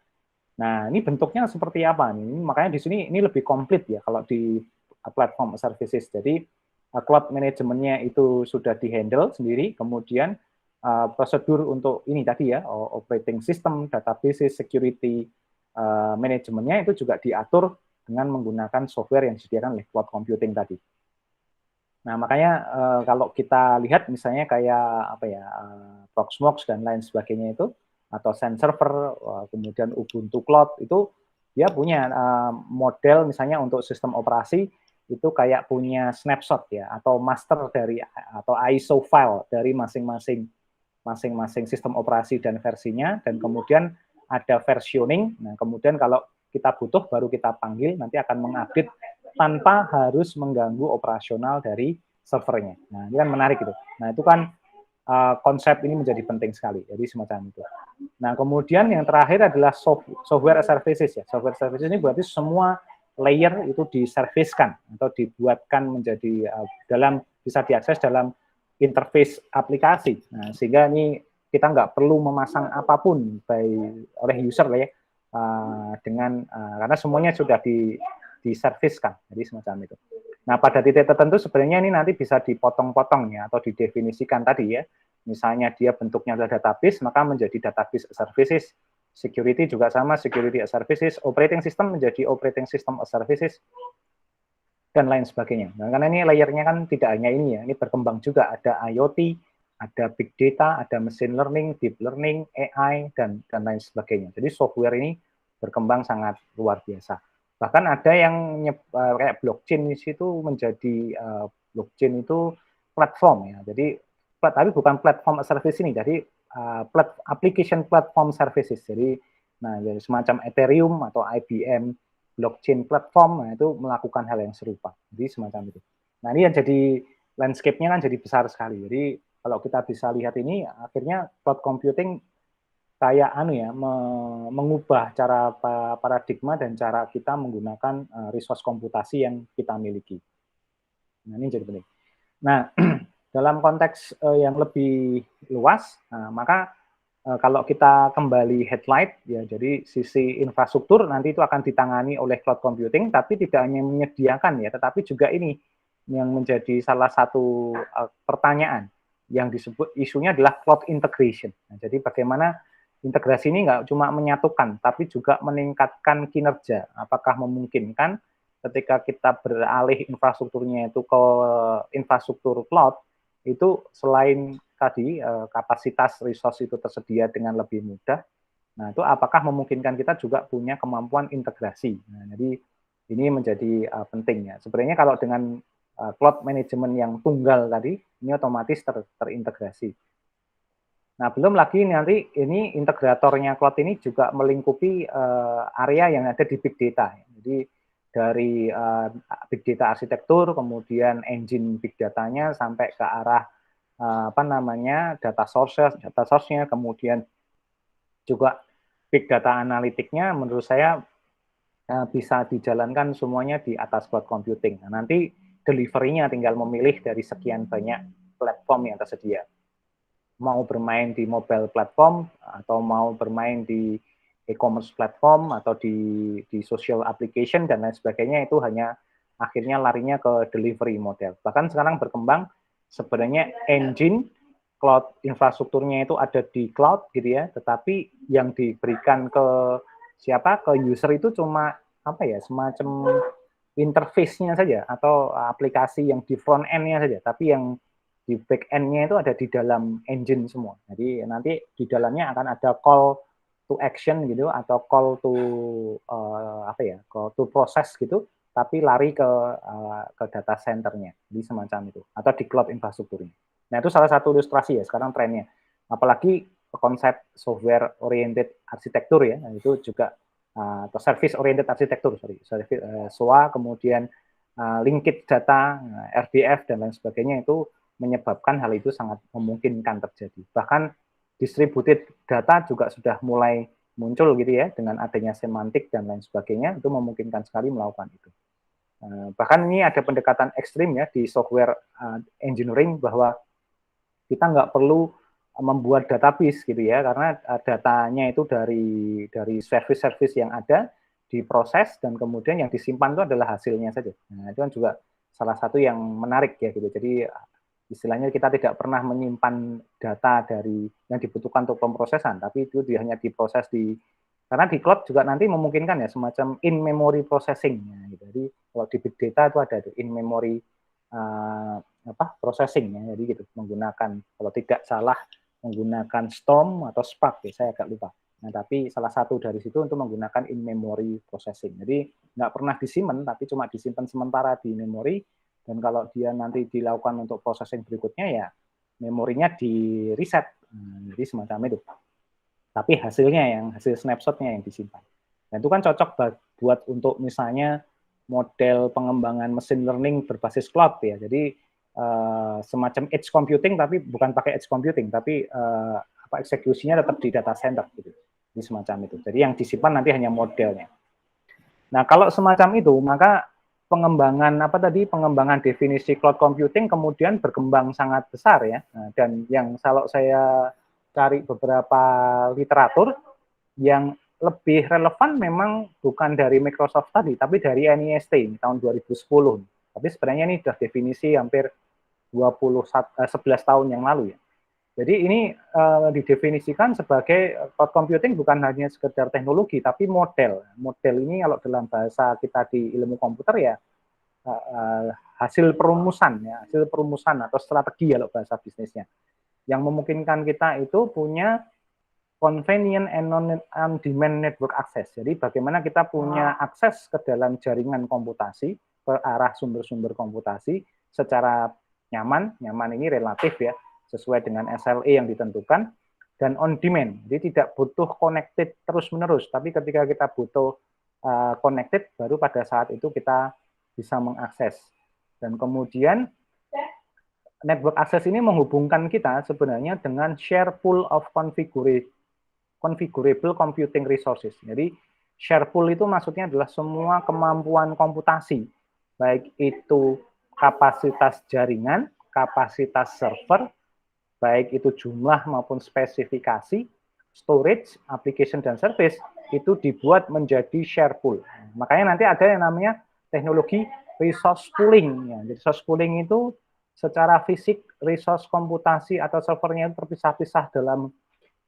Nah, ini bentuknya seperti apa nih? Makanya di sini ini lebih komplit ya kalau di platform services. Jadi cloud manajemennya itu sudah dihandle sendiri, kemudian prosedur untuk ini tadi ya, operating system, database, security manajemennya itu juga diatur dengan menggunakan software yang disediakan oleh cloud computing tadi. Nah, makanya kalau kita lihat misalnya kayak Proxmox dan lain sebagainya itu, atau Sun Server, kemudian Ubuntu Cloud, itu dia punya model misalnya untuk sistem operasi, itu kayak punya snapshot ya, atau master dari, atau ISO file dari masing-masing sistem operasi dan versinya, dan kemudian ada versioning, nah kemudian kalau kita butuh baru kita panggil, nanti akan mengupdate tanpa harus mengganggu operasional dari servernya. Nah, ini kan menarik gitu. Nah, itu kan konsep ini menjadi penting sekali. Jadi semacam itu. Nah, kemudian yang terakhir adalah software services ya. Software services ini berarti semua layer itu diserviskan atau dibuatkan menjadi bisa diakses dalam interface aplikasi. Nah, sehingga ini kita nggak perlu memasang apapun oleh user lah ya, karena semuanya sudah diserviskan, jadi semacam itu. Nah, pada titik tertentu sebenarnya ini nanti bisa dipotong-potong ya, atau didefinisikan tadi ya. misalnya dia bentuknya adalah database, maka menjadi database as services. Security juga sama, security as services. Operating system menjadi operating system as services, dan lain sebagainya. Nah, karena ini layernya kan tidak hanya ini ya, ini berkembang juga, ada IoT, ada big data, ada machine learning, deep learning, AI, dan lain sebagainya. Jadi software ini berkembang sangat luar biasa. Bahkan ada yang kayak blockchain di situ menjadi blockchain itu platform ya. Jadi tapi bukan platform service ini. Jadi application platform services. Jadi jadi semacam Ethereum atau IBM blockchain platform, nah itu melakukan hal yang serupa. Jadi semacam itu. Nah ini yang jadi landscape-nya kan jadi besar sekali. Jadi kalau kita bisa lihat ini, akhirnya cloud computing kayak mengubah cara paradigma dan cara kita menggunakan resource komputasi yang kita miliki. Nah ini jadi penting. Nah dalam konteks yang lebih luas, maka kalau kita kembali headlight ya, jadi sisi infrastruktur nanti itu akan ditangani oleh cloud computing, tapi tidak hanya menyediakan ya, tetapi juga ini yang menjadi salah satu pertanyaan yang disebut isunya adalah cloud integration. Nah, jadi bagaimana integrasi ini nggak cuma menyatukan, tapi juga meningkatkan kinerja. Apakah memungkinkan ketika kita beralih infrastrukturnya itu ke infrastruktur cloud, itu selain tadi kapasitas resource itu tersedia dengan lebih mudah, nah itu apakah memungkinkan kita juga punya kemampuan integrasi. Nah, jadi ini menjadi penting ya. Sebenarnya kalau dengan cloud management yang tunggal tadi, ini otomatis terintegrasi. Nah, belum lagi nanti ini integratornya cloud ini juga melingkupi area yang ada di big data. Jadi dari big data arsitektur, kemudian engine big datanya sampai ke arah data source-nya, kemudian juga big data analitiknya, menurut saya bisa dijalankan semuanya di atas cloud computing. Nah, nanti delivery-nya tinggal memilih dari sekian banyak platform yang tersedia. Mau bermain di mobile platform, atau mau bermain di e-commerce platform, atau di social application, dan lain sebagainya, itu hanya akhirnya larinya ke delivery model. Bahkan sekarang berkembang, sebenarnya engine cloud infrastrukturnya itu ada di cloud gitu ya, tetapi yang diberikan ke user itu cuma semacam interface-nya saja, atau aplikasi yang di front end-nya saja, tapi yang di back end-nya itu ada di dalam engine semua. Jadi nanti di dalamnya akan ada call to action gitu, atau call to process gitu, tapi lari ke data center-nya, jadi semacam itu, atau di cloud infrastrukturnya. Nah itu salah satu ilustrasi ya sekarang trennya. Apalagi konsep software oriented arsitektur ya, nah, itu juga atau service oriented arsitektur, SOA, kemudian linked data, RDF dan lain sebagainya, itu menyebabkan hal itu sangat memungkinkan terjadi. Bahkan distributed data juga sudah mulai muncul gitu ya, dengan adanya semantik dan lain sebagainya, itu memungkinkan sekali melakukan itu. Bahkan ini ada pendekatan ekstrim ya di software engineering, bahwa kita nggak perlu membuat database gitu ya, karena datanya itu dari service-service yang ada diproses, dan kemudian yang disimpan itu adalah hasilnya saja. Nah itu kan juga salah satu yang menarik ya gitu. Jadi istilahnya kita tidak pernah menyimpan data dari yang dibutuhkan untuk pemrosesan, tapi itu hanya diproses karena di cloud juga nanti memungkinkan ya semacam in memory processing. Gitu. Jadi kalau di big data itu ada in memory processing ya, jadi gitu, menggunakan, kalau tidak salah menggunakan Storm atau Spark ya, saya agak lupa. Nah tapi salah satu dari situ untuk menggunakan in memory processing. Jadi nggak pernah disimpan, tapi cuma disimpan sementara di memori. Dan kalau dia nanti dilakukan untuk processing berikutnya, ya memorinya di reset. Jadi semacam itu. Tapi hasil snapshotnya yang disimpan. Dan itu kan cocok buat untuk misalnya model pengembangan machine learning berbasis cloud ya. Jadi semacam edge computing, tapi bukan pakai edge computing, tapi eksekusinya tetap di data center gitu. Jadi semacam itu. Jadi yang disimpan nanti hanya modelnya. Nah kalau semacam itu, maka pengembangan definisi cloud computing kemudian berkembang sangat besar ya. Nah, dan yang kalau saya cari beberapa literatur yang lebih relevan memang bukan dari Microsoft tadi, tapi dari NIST tahun 2010. Tapi sebenarnya ini sudah definisi hampir 11 tahun yang lalu ya. Jadi ini didefinisikan sebagai cloud computing bukan hanya sekedar teknologi, tapi model. Model ini kalau dalam bahasa kita di ilmu komputer ya hasil perumusan ya, hasil perumusan atau strategi kalau bahasa bisnisnya. Yang memungkinkan kita itu punya convenient and on-demand network access. Jadi bagaimana kita punya akses ke dalam jaringan komputasi, ke arah sumber-sumber komputasi secara nyaman ini relatif ya, sesuai dengan SLA yang ditentukan, dan on demand. Jadi tidak butuh connected terus-menerus, tapi ketika kita butuh connected, baru pada saat itu kita bisa mengakses. Dan kemudian network access ini menghubungkan kita sebenarnya dengan share pool of configurable computing resources. Jadi share pool itu maksudnya adalah semua kemampuan komputasi, baik itu kapasitas jaringan, kapasitas server, baik itu jumlah maupun spesifikasi, storage, application, dan service, itu dibuat menjadi share pool. Makanya nanti ada yang namanya teknologi resource pooling. Ya. Jadi resource pooling itu secara fisik resource komputasi atau servernya terpisah-pisah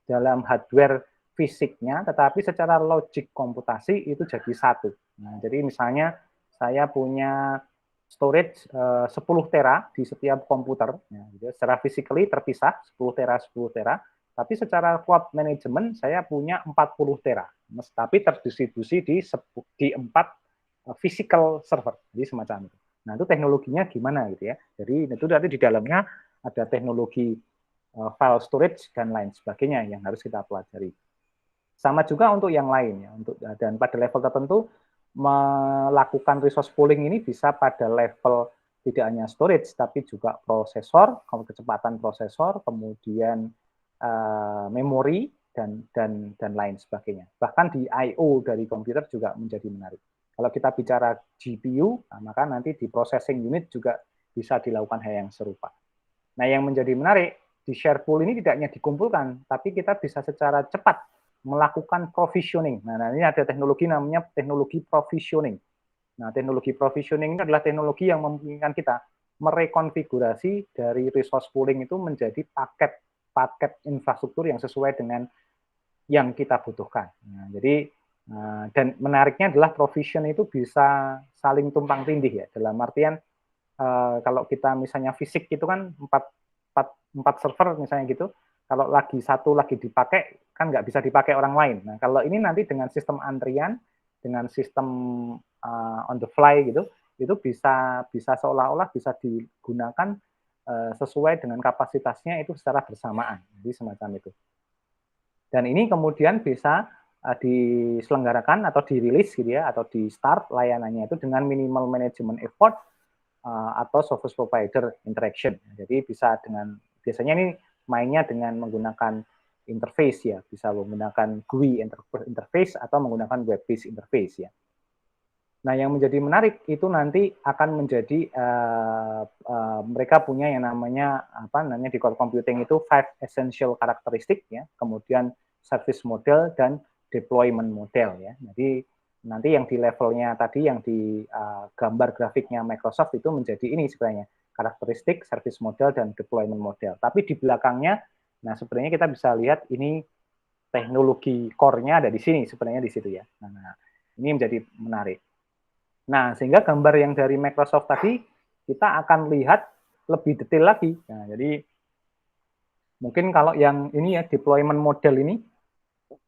dalam hardware fisiknya, tetapi secara logik komputasi itu jadi satu. Nah, jadi misalnya saya punya storage 10 tera di setiap komputer, ya, gitu. Secara physically terpisah 10 tera, tapi secara cloud management saya punya 40 tera, tapi terdistribusi di 4 physical server, jadi semacam itu. Nah itu teknologinya gimana gitu ya. Jadi itu nanti di dalamnya ada teknologi file storage dan lain sebagainya yang harus kita pelajari. Sama juga untuk yang lain ya, dan pada level tertentu melakukan resource pooling ini bisa pada level tidak hanya storage tapi juga prosesor, kecepatan prosesor, kemudian memori dan lain sebagainya. Bahkan di I/O dari komputer juga menjadi menarik. Kalau kita bicara GPU, maka nanti di processing unit juga bisa dilakukan hal yang serupa. Nah, yang menjadi menarik di share pool ini tidak hanya dikumpulkan, tapi kita bisa secara cepat melakukan provisioning. Nah, ini ada teknologi namanya teknologi provisioning. Nah, teknologi provisioning ini adalah teknologi yang memungkinkan kita merekonfigurasi dari resource pooling itu menjadi paket infrastruktur yang sesuai dengan yang kita butuhkan. Nah, jadi dan menariknya adalah provision itu bisa saling tumpang tindih ya. Dalam artian kalau kita misalnya fisik itu kan 4 server misalnya gitu. Kalau satu lagi dipakai, kan nggak bisa dipakai orang lain. Nah, kalau ini nanti dengan sistem antrian, dengan sistem on the fly gitu, itu bisa seolah-olah bisa digunakan sesuai dengan kapasitasnya itu secara bersamaan. Jadi semacam itu. Dan ini kemudian bisa diselenggarakan atau dirilis gitu ya, atau di start layanannya itu dengan minimal management effort atau service provider interaction. Jadi bisa biasanya ini mainnya dengan menggunakan interface ya, bisa menggunakan GUI interface atau menggunakan web-based interface ya. Nah, yang menjadi menarik itu nanti akan menjadi mereka punya yang namanya di cloud computing itu 5 essential characteristic ya, kemudian service model dan deployment model ya. Jadi nanti yang di levelnya tadi yang di gambar grafiknya Microsoft itu menjadi ini sebenarnya karakteristik, service model, dan deployment model. Tapi di belakangnya, nah sebenarnya kita bisa lihat ini teknologi core-nya ada di sini, sebenarnya di situ ya. Nah, ini menjadi menarik. Nah, sehingga gambar yang dari Microsoft tadi, kita akan lihat lebih detail lagi. Nah, jadi mungkin kalau yang ini ya, deployment model ini,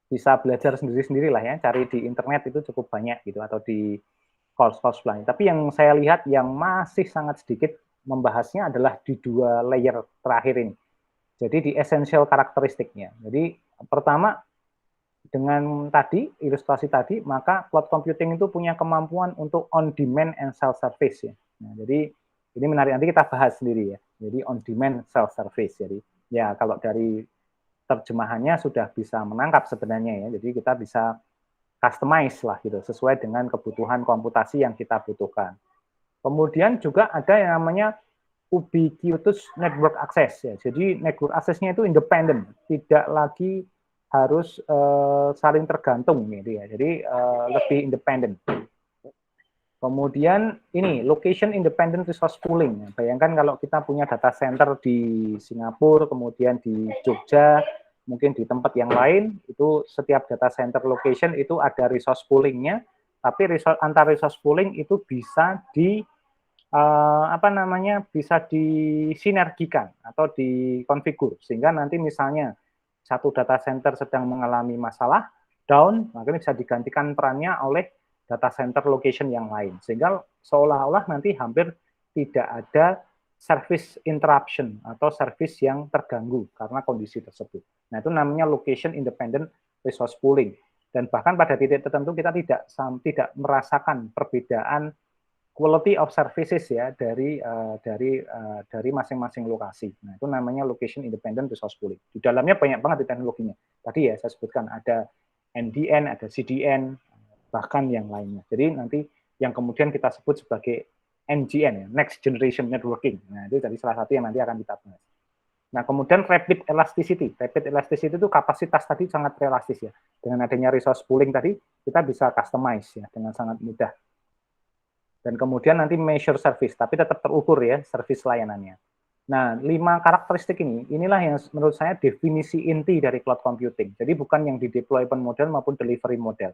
bisa belajar sendiri-sendiri lah ya, cari di internet itu cukup banyak gitu, atau di course-course lain. Tapi yang saya lihat yang masih sangat sedikit membahasnya adalah di 2 layer terakhir ini. Jadi di essential karakteristiknya. Jadi pertama dengan tadi ilustrasi tadi, maka cloud computing itu punya kemampuan untuk on demand and self service ya. Nah, jadi ini menarik, nanti kita bahas sendiri ya. Jadi on demand self service. Jadi ya kalau dari terjemahannya sudah bisa menangkap sebenarnya ya. Jadi kita bisa customize lah gitu sesuai dengan kebutuhan komputasi yang kita butuhkan. Kemudian juga ada yang namanya ubiquitous network access ya. Jadi network access-nya itu independen, tidak lagi harus saling tergantung gitu ya. Jadi lebih independen. Kemudian ini location independent resource pooling. Bayangkan kalau kita punya data center di Singapura, kemudian di Jogja, mungkin di tempat yang lain, itu setiap data center location itu ada resource poolingnya, tapi antar resource pooling itu bisa bisa disinergikan atau dikonfigur, sehingga nanti misalnya satu data center sedang mengalami masalah down, maka ini bisa digantikan perannya oleh data center location yang lain, sehingga seolah-olah nanti hampir tidak ada service interruption atau service yang terganggu karena kondisi tersebut. Nah, itu namanya location independent resource pooling. Dan bahkan pada titik tertentu kita tidak merasakan perbedaan quality of services ya dari masing-masing lokasi. Nah, itu namanya location independent resource pooling. Di dalamnya banyak banget di teknologinya. Tadi ya saya sebutkan ada NDN, ada CDN, bahkan yang lainnya. Jadi nanti yang kemudian kita sebut sebagai NGN, ya, Next Generation Networking. Nah, itu tadi salah satu yang nanti akan kita bahas. Nah, kemudian rapid elasticity. Rapid elasticity itu kapasitas tadi sangat realistis ya. Dengan adanya resource pooling tadi, kita bisa customize ya dengan sangat mudah. Dan kemudian nanti measure service, tapi tetap terukur ya service layanannya. Nah, 5 karakteristik inilah yang menurut saya definisi inti dari cloud computing. Jadi bukan yang di deployment model maupun delivery model.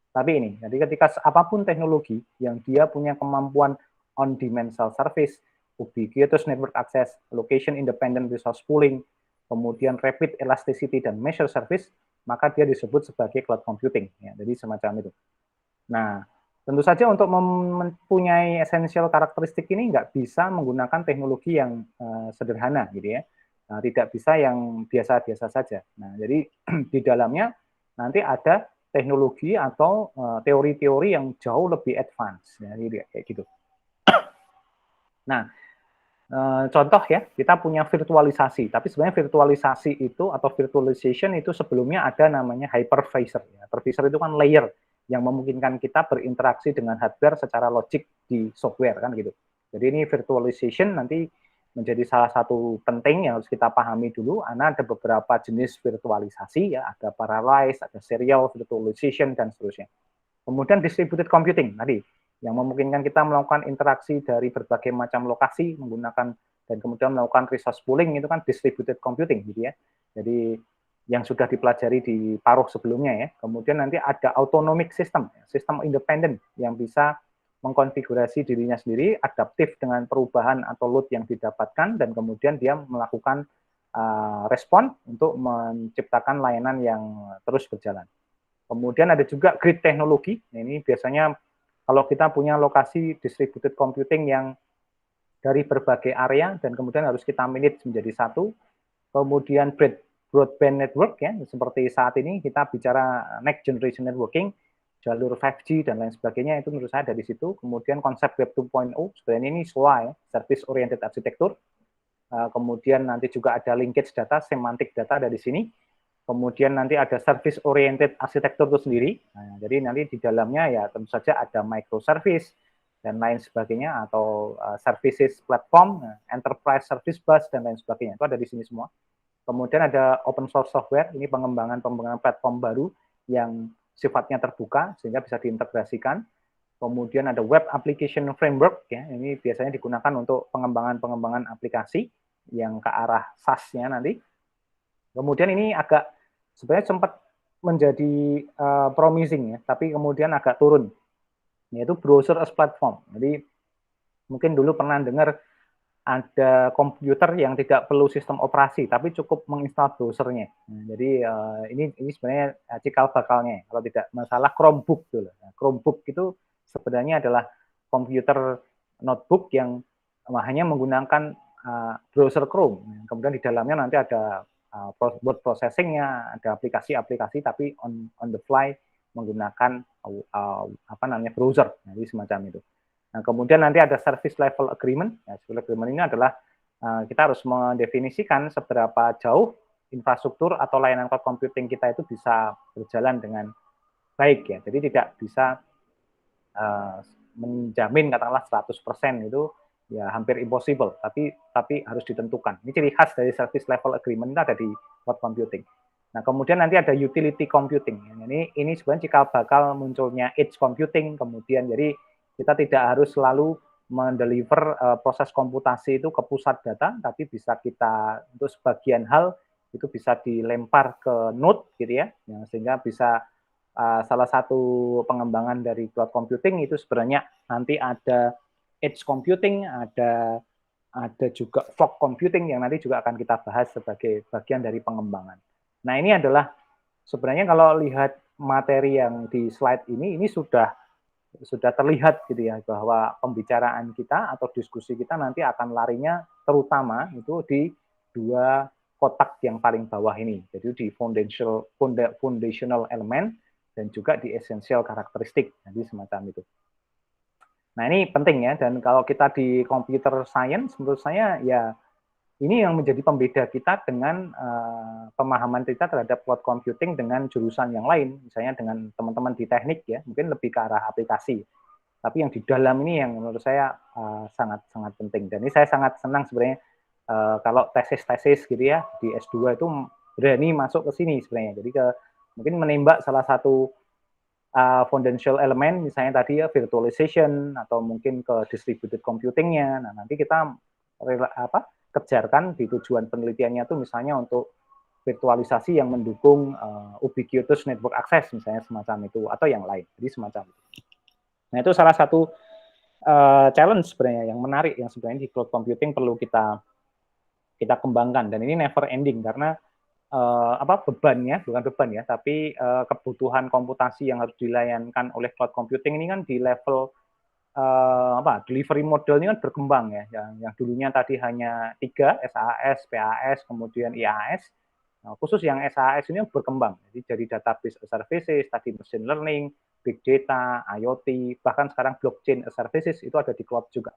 Tapi ini, jadi ketika apapun teknologi yang dia punya kemampuan on-demand self-service, ubiquitous network access, location independent resource pooling, kemudian rapid elasticity dan measure service, maka dia disebut sebagai cloud computing. Ya, jadi semacam itu. Nah, tentu saja untuk mempunyai essential karakteristik ini nggak bisa menggunakan teknologi yang sederhana, gitu ya. Nah, tidak bisa yang biasa-biasa saja. Nah, jadi di dalamnya nanti ada teknologi atau teori-teori yang jauh lebih advance, ya, kayak gitu. Nah, contoh ya, kita punya virtualisasi, tapi sebenarnya virtualisasi itu atau virtualization itu sebelumnya ada namanya hypervisor. Ya. Hypervisor itu kan layer yang memungkinkan kita berinteraksi dengan hardware secara logik di software kan gitu. Jadi ini virtualization nanti menjadi salah satu penting yang harus kita pahami dulu. Karena ada beberapa jenis virtualisasi ya, ada parallelized, ada serial virtualization dan seterusnya. Kemudian distributed computing tadi yang memungkinkan kita melakukan interaksi dari berbagai macam lokasi menggunakan dan kemudian melakukan resource pooling itu kan distributed computing gitu ya. Jadi yang sudah dipelajari di paruh sebelumnya ya. Kemudian nanti ada autonomic system, sistem independen yang bisa mengkonfigurasi dirinya sendiri, adaptif dengan perubahan atau load yang didapatkan, dan kemudian dia melakukan respon untuk menciptakan layanan yang terus berjalan. Kemudian ada juga grid teknologi. Ini biasanya kalau kita punya lokasi distributed computing yang dari berbagai area dan kemudian harus kita manage menjadi satu. Kemudian broadband network ya, seperti saat ini kita bicara next generation networking, jalur 5G dan lain sebagainya, itu menurut saya dari situ. Kemudian konsep Web 2.0, sebenarnya ini SOA ya, service oriented architecture. Kemudian nanti juga ada linkage data, semantic data ada di sini. Kemudian nanti ada service oriented arsitektur itu sendiri. Nah, jadi nanti di dalamnya ya tentu saja ada microservice dan lain sebagainya, atau services platform, enterprise service bus dan lain sebagainya. Itu ada di sini semua. Kemudian ada open source software, ini pengembangan platform baru yang sifatnya terbuka sehingga bisa diintegrasikan. Kemudian ada web application framework ya, ini biasanya digunakan untuk pengembangan aplikasi yang ke arah SaaS-nya nanti. Kemudian ini agak sebenarnya sempat menjadi promising ya, tapi kemudian agak turun, yaitu browser as platform. Jadi mungkin dulu pernah dengar ada komputer yang tidak perlu sistem operasi, tapi cukup menginstal browsernya. Nah, jadi ini sebenarnya cikal bakalnya. Kalau tidak masalah Chromebook dulu. Nah, Chromebook itu sebenarnya adalah komputer notebook yang hanya menggunakan browser Chrome. Kemudian di dalamnya nanti ada word processing-nya, ada aplikasi-aplikasi, tapi on the fly menggunakan browser. Jadi semacam itu. Nah, kemudian nanti ada service level agreement. Ya, service agreement ini adalah kita harus mendefinisikan seberapa jauh infrastruktur atau layanan cloud computing kita itu bisa berjalan dengan baik ya. Jadi tidak bisa menjamin katakanlah 100% itu ya hampir impossible, tapi harus ditentukan. Ini ciri khas dari service level agreement ada di cloud computing. Nah, kemudian nanti ada utility computing. Ini sebenarnya cikal bakal munculnya edge computing, kemudian jadi Kita tidak harus selalu mendeliver proses komputasi itu ke pusat data, tapi bisa kita untuk sebagian hal itu bisa dilempar ke node gitu ya, sehingga bisa salah satu pengembangan dari cloud computing itu sebenarnya nanti ada edge computing, ada juga fog computing yang nanti juga akan kita bahas sebagai bagian dari pengembangan. Nah, ini adalah sebenarnya kalau lihat materi yang di slide ini sudah terlihat gitu ya bahwa pembicaraan kita atau diskusi kita nanti akan larinya terutama itu di dua kotak yang paling bawah ini. Jadi di foundational element dan juga di essential karakteristik. Jadi semacam itu. Nah, ini penting ya, dan kalau kita di computer science menurut saya ya ini yang menjadi pembeda kita dengan pemahaman kita terhadap cloud computing dengan jurusan yang lain, misalnya dengan teman-teman di teknik ya, mungkin lebih ke arah aplikasi. Tapi yang di dalam ini yang menurut saya sangat-sangat penting. Dan ini saya sangat senang sebenarnya kalau tesis-tesis gitu ya di S2 itu berani masuk ke sini sebenarnya. Jadi mungkin menembak salah satu foundational element, misalnya tadi ya virtualization atau mungkin ke distributed computing-nya. Nah, nanti kita kejarkan di tujuan penelitiannya itu misalnya untuk virtualisasi yang mendukung ubiquitous network access misalnya semacam itu atau yang lain. Jadi semacam itu. Nah, itu salah satu challenge sebenarnya yang menarik yang sebenarnya di cloud computing perlu kita kembangkan, dan ini never ending karena bebannya bukan beban ya, tapi kebutuhan komputasi yang harus dilayankan oleh cloud computing ini kan di level delivery model ini kan berkembang ya, yang dulunya tadi hanya 3 SAS, PAS, kemudian IaaS. Nah, khusus yang SAS ini berkembang, jadi database as services, tadi machine learning, big data, IoT, bahkan sekarang blockchain as services itu ada di cloud juga.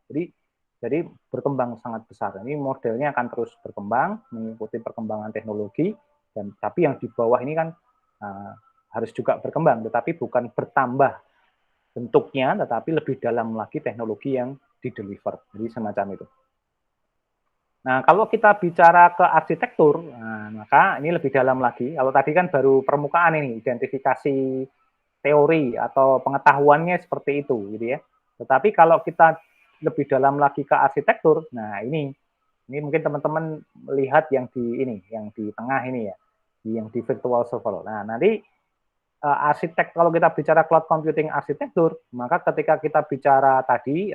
Jadi berkembang sangat besar. Ini modelnya akan terus berkembang mengikuti perkembangan teknologi, dan tapi yang di bawah ini kan harus juga berkembang, tetapi bukan bertambah bentuknya, tetapi lebih dalam lagi teknologi yang di-deliver. Jadi semacam itu. Nah, kalau kita bicara ke arsitektur, maka ini lebih dalam lagi. Kalau tadi kan baru permukaan ini, identifikasi teori atau pengetahuannya seperti itu, gitu ya. Tetapi kalau kita lebih dalam lagi ke arsitektur, nah ini mungkin teman-teman melihat yang di tengah ini ya, yang di virtual server. Nah, nanti arsitek, kalau kita bicara cloud computing arsitektur, maka ketika kita bicara tadi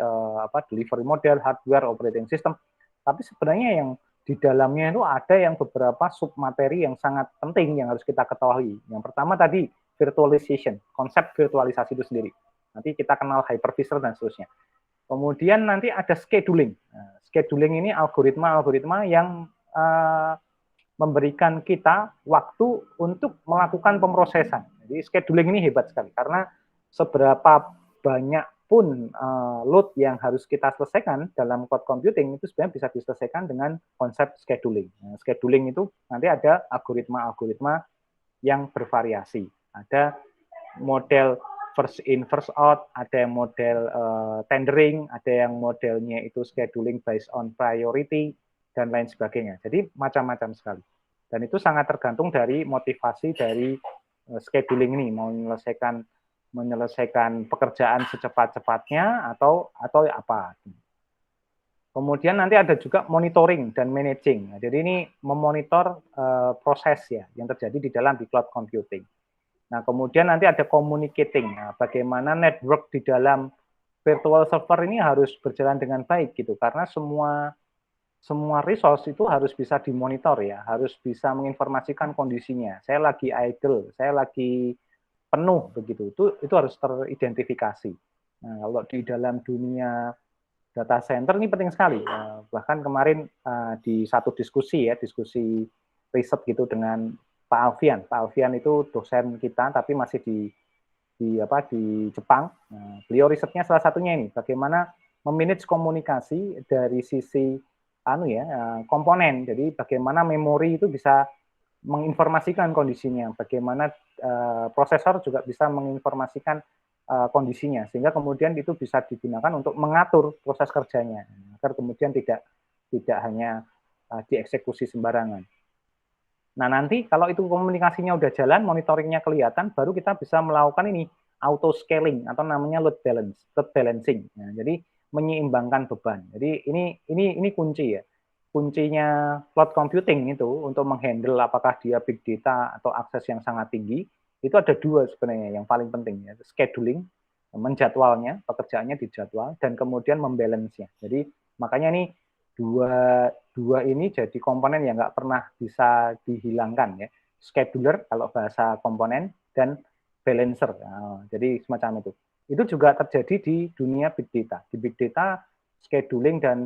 delivery model, hardware, operating system, tapi sebenarnya yang di dalamnya itu ada yang beberapa submateri yang sangat penting yang harus kita ketahui. Yang pertama tadi virtualization, konsep virtualisasi itu sendiri. Nanti kita kenal hypervisor dan seterusnya. Kemudian nanti ada scheduling. Nah, scheduling ini algoritma-algoritma yang memberikan kita waktu untuk melakukan pemrosesan. Jadi scheduling ini hebat sekali karena seberapa banyak pun load yang harus kita selesaikan dalam cloud computing itu sebenarnya bisa diselesaikan dengan konsep scheduling. Nah, scheduling itu nanti ada algoritma-algoritma yang bervariasi. Ada model first in first out, ada yang model tendering, ada yang modelnya itu scheduling based on priority dan lain sebagainya. Jadi macam-macam sekali. Dan itu sangat tergantung dari motivasi dari scheduling ini, mau menyelesaikan pekerjaan secepat-cepatnya atau apa. Kemudian nanti ada juga monitoring dan managing. Nah, jadi ini memonitor proses ya yang terjadi di dalam di cloud computing. Nah, kemudian nanti ada communicating. Nah, bagaimana network di dalam virtual server ini harus berjalan dengan baik gitu, karena semua resource itu harus bisa dimonitor ya, harus bisa menginformasikan kondisinya. Saya lagi idle, saya lagi penuh begitu. Itu harus teridentifikasi. Nah, kalau di dalam dunia data center ini penting sekali. Bahkan kemarin di satu diskusi riset gitu dengan Pak Alfian. Pak Alfian itu dosen kita tapi masih di Jepang. Nah, beliau risetnya salah satunya ini, bagaimana memanage komunikasi dari sisi komponen. Jadi bagaimana memori itu bisa menginformasikan kondisinya, bagaimana prosesor juga bisa menginformasikan kondisinya, sehingga kemudian itu bisa digunakan untuk mengatur proses kerjanya, agar kemudian tidak hanya dieksekusi sembarangan. Nah, nanti kalau itu komunikasinya udah jalan, monitoringnya kelihatan, baru kita bisa melakukan ini auto scaling atau namanya load balancing. Nah, jadi menyeimbangkan beban. Jadi ini kunci ya. Kuncinya cloud computing itu untuk menghandle apakah dia big data atau akses yang sangat tinggi, itu ada dua sebenarnya yang paling penting ya, scheduling, menjadwalnya, pekerjaannya dijadwal, dan kemudian membalance-nya. Jadi makanya nih dua ini jadi komponen yang nggak pernah bisa dihilangkan ya. Scheduler kalau bahasa komponen dan balancer. Nah, jadi semacam itu. Itu juga terjadi di dunia big data. Di big data scheduling dan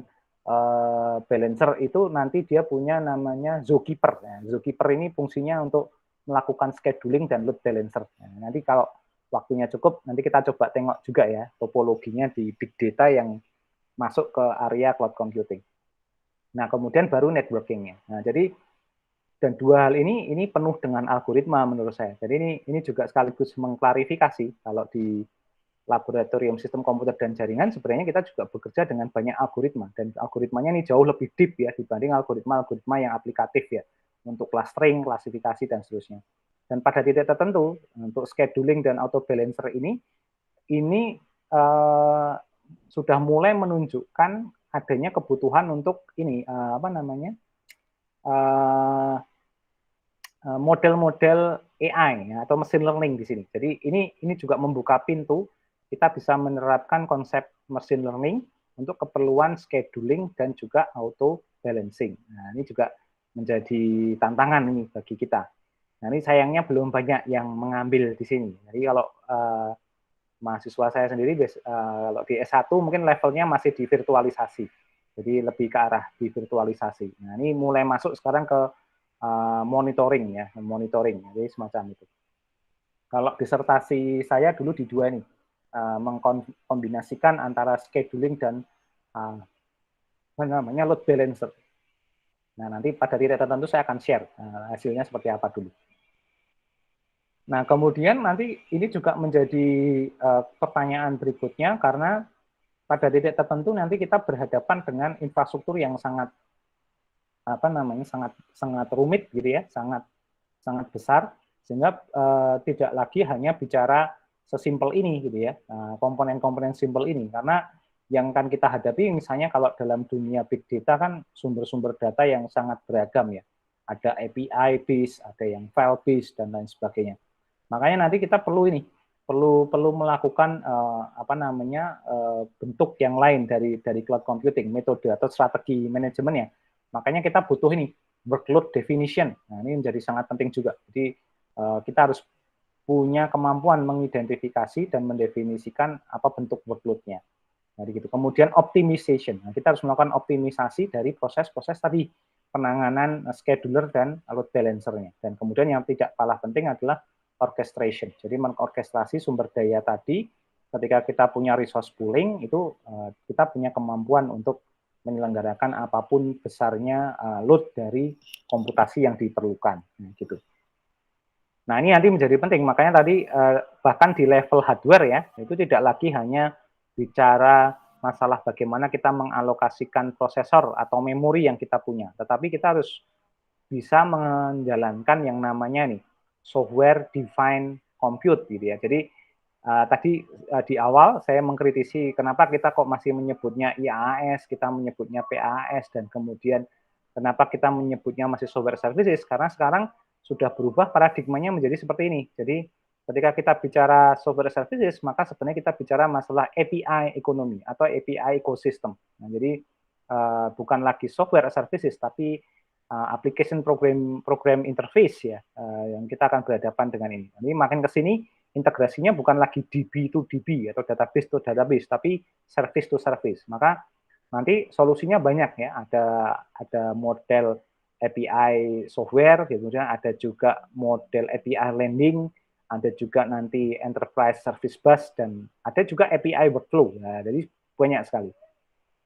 balancer itu nanti dia punya namanya zookeeper. Nah, zookeeper ini fungsinya untuk melakukan scheduling dan load balancer. Nah, nanti kalau waktunya cukup, nanti kita coba tengok juga ya topologinya di big data yang masuk ke area cloud computing. Nah, kemudian baru networking-nya. Nah, jadi dan dua hal ini penuh dengan algoritma menurut saya. Jadi ini juga sekaligus mengklarifikasi kalau di laboratorium sistem komputer dan jaringan sebenarnya kita juga bekerja dengan banyak algoritma dan algoritmanya ini jauh lebih deep ya dibanding algoritma yang aplikatif ya untuk clustering, klasifikasi dan seterusnya. Dan pada titik tertentu untuk scheduling dan auto balancer ini sudah mulai menunjukkan adanya kebutuhan untuk ini model-model AI ya, atau machine learning di sini. Jadi ini juga membuka pintu kita bisa menerapkan konsep machine learning untuk keperluan scheduling dan juga auto balancing. Nah, ini juga menjadi tantangan ini bagi kita. Nah, ini sayangnya belum banyak yang mengambil di sini. Jadi kalau mahasiswa saya sendiri kalau di S1 mungkin levelnya masih di virtualisasi. Jadi lebih ke arah di virtualisasi. Nah, ini mulai masuk sekarang ke monitoring ya, monitoring. Jadi semacam itu. Kalau disertasi saya dulu di dua ini, mengkombinasikan antara scheduling dan load balancer. Nah, nanti pada titik tertentu saya akan share hasilnya seperti apa dulu. Nah, kemudian nanti ini juga menjadi pertanyaan berikutnya karena pada titik tertentu nanti kita berhadapan dengan infrastruktur yang sangat sangat rumit gitu ya, sangat besar sehingga tidak lagi hanya bicara sesimpel ini gitu ya, komponen-komponen simpel ini karena yang kan kita hadapi misalnya kalau dalam dunia big data kan sumber-sumber data yang sangat beragam ya. Ada API based, ada yang file based dan lain sebagainya. Makanya nanti kita perlu melakukan bentuk yang lain dari cloud computing, metode atau strategi manajemennya. Makanya kita butuh ini workload definition. Nah, ini menjadi sangat penting juga. Jadi kita harus punya kemampuan mengidentifikasi dan mendefinisikan apa bentuk workload-nya. Jadi gitu. Kemudian optimization. Nah, kita harus melakukan optimisasi dari proses-proses tadi penanganan scheduler dan load balancer-nya. Dan kemudian yang tidak kalah penting adalah orchestration. Jadi mengorkestrasi sumber daya tadi ketika kita punya resource pooling itu kita punya kemampuan untuk menyelenggarakan apapun besarnya load dari komputasi yang diperlukan. Nah, gitu. Nah, ini nanti menjadi penting. Makanya tadi bahkan di level hardware ya, itu tidak lagi hanya bicara masalah bagaimana kita mengalokasikan prosesor atau memori yang kita punya, tetapi kita harus bisa menjalankan yang namanya nih software defined compute gitu ya. Jadi tadi di awal saya mengkritisi kenapa kita kok masih menyebutnya IaaS, kita menyebutnya PaaS dan kemudian kenapa kita menyebutnya masih software services karena sekarang sudah berubah paradigmanya menjadi seperti ini. Jadi ketika kita bicara software services maka sebenarnya kita bicara masalah API ekonomi atau API ecosystem. Nah, jadi bukan lagi software services tapi application program interface ya yang kita akan berhadapan dengan ini. Ini makin ke sini integrasinya bukan lagi DB to DB atau database to database, tapi service to service. Maka nanti solusinya banyak ya. Ada model API software, kemudian ada juga model API landing, ada juga nanti enterprise service bus dan ada juga API workflow. Nah, jadi banyak sekali.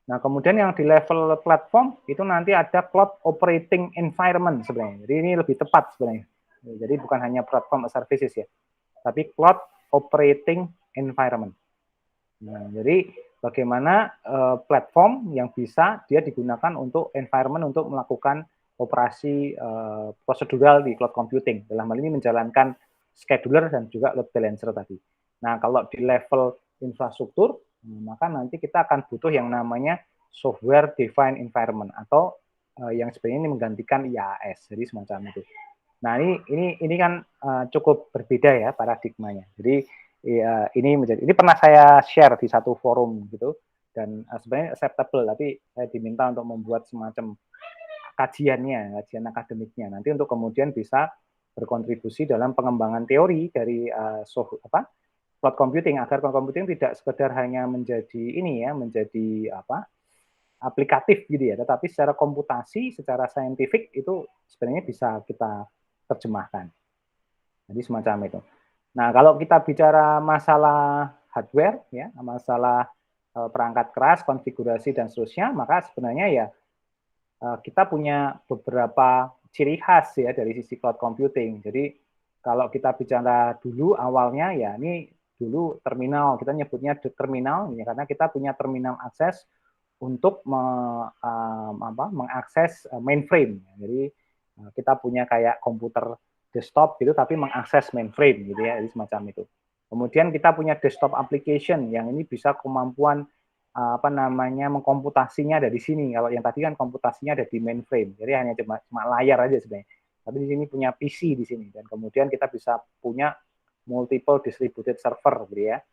Nah, kemudian yang di level platform itu nanti ada cloud operating environment sebenarnya. Jadi ini lebih tepat sebenarnya. Jadi bukan hanya platform services ya, tapi cloud operating environment. Nah, jadi bagaimana platform yang bisa dia digunakan untuk environment untuk melakukan operasi prosedural di cloud computing. Dalam hal ini menjalankan scheduler dan juga load balancer tadi. Nah, kalau di level infrastruktur, maka nanti kita akan butuh yang namanya software defined environment atau yang sebenarnya ini menggantikan IaaS, jadi semacam itu. Nah, ini kan cukup berbeda ya paradigmanya. Jadi ya, ini pernah saya share di satu forum gitu, dan sebenarnya acceptable, tapi saya diminta untuk membuat semacam kajian akademiknya nanti untuk kemudian bisa berkontribusi dalam pengembangan teori dari cloud computing, agar cloud computing tidak sekedar hanya menjadi menjadi aplikatif gitu ya, tetapi secara komputasi, secara saintifik itu sebenarnya bisa kita terjemahkan. Jadi semacam itu. Nah, kalau kita bicara masalah hardware ya, masalah perangkat keras, konfigurasi dan seterusnya, maka sebenarnya ya kita punya beberapa ciri khas ya dari sisi cloud computing. Jadi kalau kita bicara dulu awalnya ya ini dulu terminal, kita nyebutnya terminal ya, karena kita punya terminal akses untuk mengakses mainframe. Jadi kita punya kayak komputer desktop gitu tapi mengakses mainframe gitu ya, jadi semacam itu. Kemudian kita punya desktop application yang ini bisa kemampuan mengkomputasinya ada di sini. Kalau yang tadi kan komputasinya ada di mainframe, jadi hanya cuma layar aja sebenarnya. Tapi di sini punya PC di sini, dan kemudian kita bisa punya multiple distributed server gitu ya.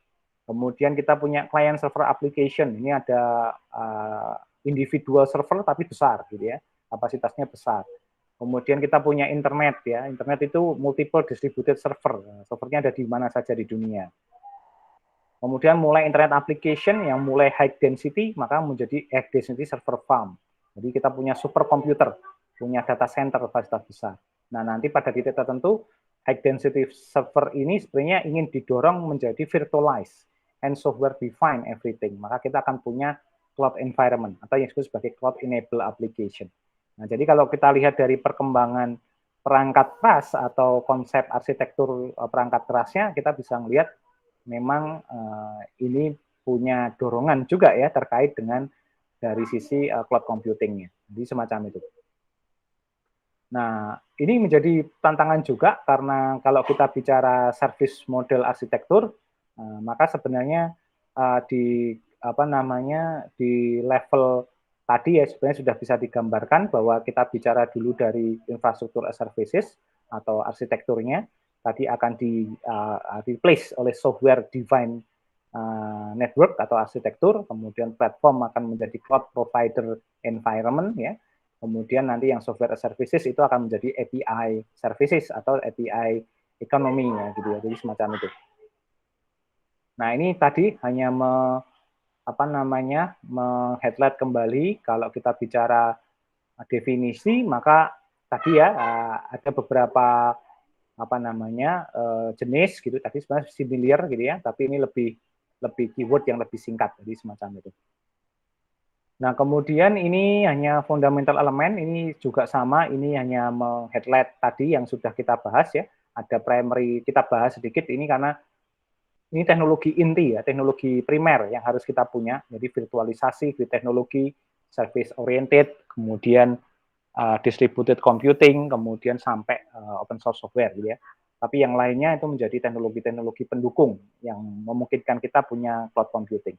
Kemudian kita punya client server application, ini ada individual server tapi besar gitu ya, kapasitasnya besar. Kemudian kita punya internet ya, internet itu multiple distributed server, servernya ada di mana saja di dunia. Kemudian mulai internet application yang mulai high density, maka menjadi high density server farm. Jadi kita punya super komputer, punya data center kapasitas besar. Nah, nanti pada titik tertentu, high density server ini sebenarnya ingin didorong menjadi virtualized and software define everything. Maka kita akan punya cloud environment atau yang disebut sebagai cloud enable application. Nah, jadi kalau kita lihat dari perkembangan perangkat keras atau konsep arsitektur perangkat kerasnya, kita bisa melihat memang ini punya dorongan juga ya terkait dengan dari sisi cloud computingnya. Jadi semacam itu. Nah, ini menjadi tantangan juga karena kalau kita bicara service model arsitektur, maka sebenarnya di di level tadi ya sebenarnya sudah bisa digambarkan bahwa kita bicara dulu dari infrastruktur as services atau arsitekturnya, tadi akan di replace oleh software defined network atau arsitektur, kemudian platform akan menjadi cloud provider environment ya. Kemudian nanti yang software as services itu akan menjadi API services atau API ekonomi ya gitu ya. Jadi semacam itu. Nah, ini tadi hanya meng-highlight kembali kalau kita bicara definisi, maka tadi ya ada beberapa jenis gitu, tadi sebenarnya similar gitu ya, tapi ini lebih keyword yang lebih singkat, jadi semacam itu. Nah, kemudian ini hanya fundamental elemen, ini juga sama, ini hanya meng-highlight tadi yang sudah kita bahas ya, ada primary, kita bahas sedikit ini karena ini teknologi inti ya, teknologi primer yang harus kita punya, jadi virtualisasi, teknologi, service oriented, kemudian distributed computing, kemudian sampai open source software gitu ya. Tapi yang lainnya itu menjadi teknologi-teknologi pendukung yang memungkinkan kita punya cloud computing.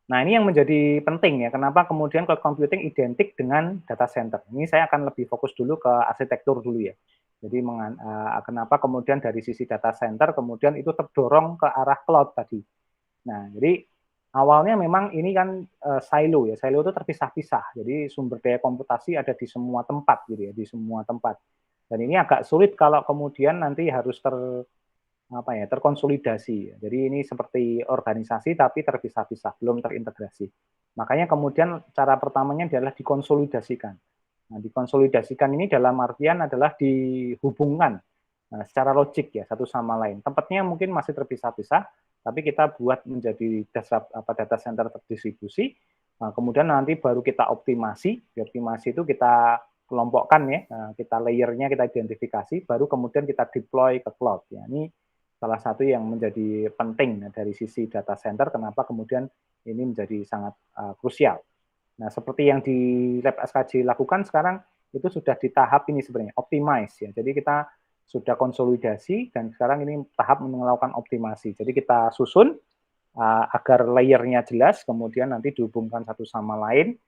Nah, ini yang menjadi penting ya, kenapa kemudian cloud computing identik dengan data center. Ini saya akan lebih fokus dulu ke arsitektur dulu ya. Jadi kenapa kemudian dari sisi data center kemudian itu terdorong ke arah cloud tadi. Nah, jadi awalnya memang ini kan silo ya, silo itu terpisah-pisah. Jadi sumber daya komputasi ada di semua tempat gitu ya, di semua tempat. Dan ini agak sulit kalau kemudian nanti harus terkonsolidasi. Jadi ini seperti organisasi tapi terpisah-pisah, belum terintegrasi. Makanya kemudian cara pertamanya adalah dikonsolidasikan. Nah, dikonsolidasikan ini dalam artian adalah dihubungkan secara logik ya satu sama lain. Tempatnya mungkin masih terpisah-pisah, tapi kita buat menjadi data center terdistribusi. Nah, kemudian nanti baru kita optimasi. Di optimasi itu kita kelompokkan ya, kita layernya kita identifikasi, baru kemudian kita deploy ke cloud. Ya, ini salah satu yang menjadi penting dari sisi data center, kenapa kemudian ini menjadi sangat krusial. Nah, seperti yang di Lab SKJ lakukan sekarang itu sudah di tahap ini sebenarnya, optimize ya. Jadi kita sudah konsolidasi, dan sekarang ini tahap melakukan optimasi. Jadi kita susun agar layernya jelas, kemudian nanti dihubungkan satu sama lain,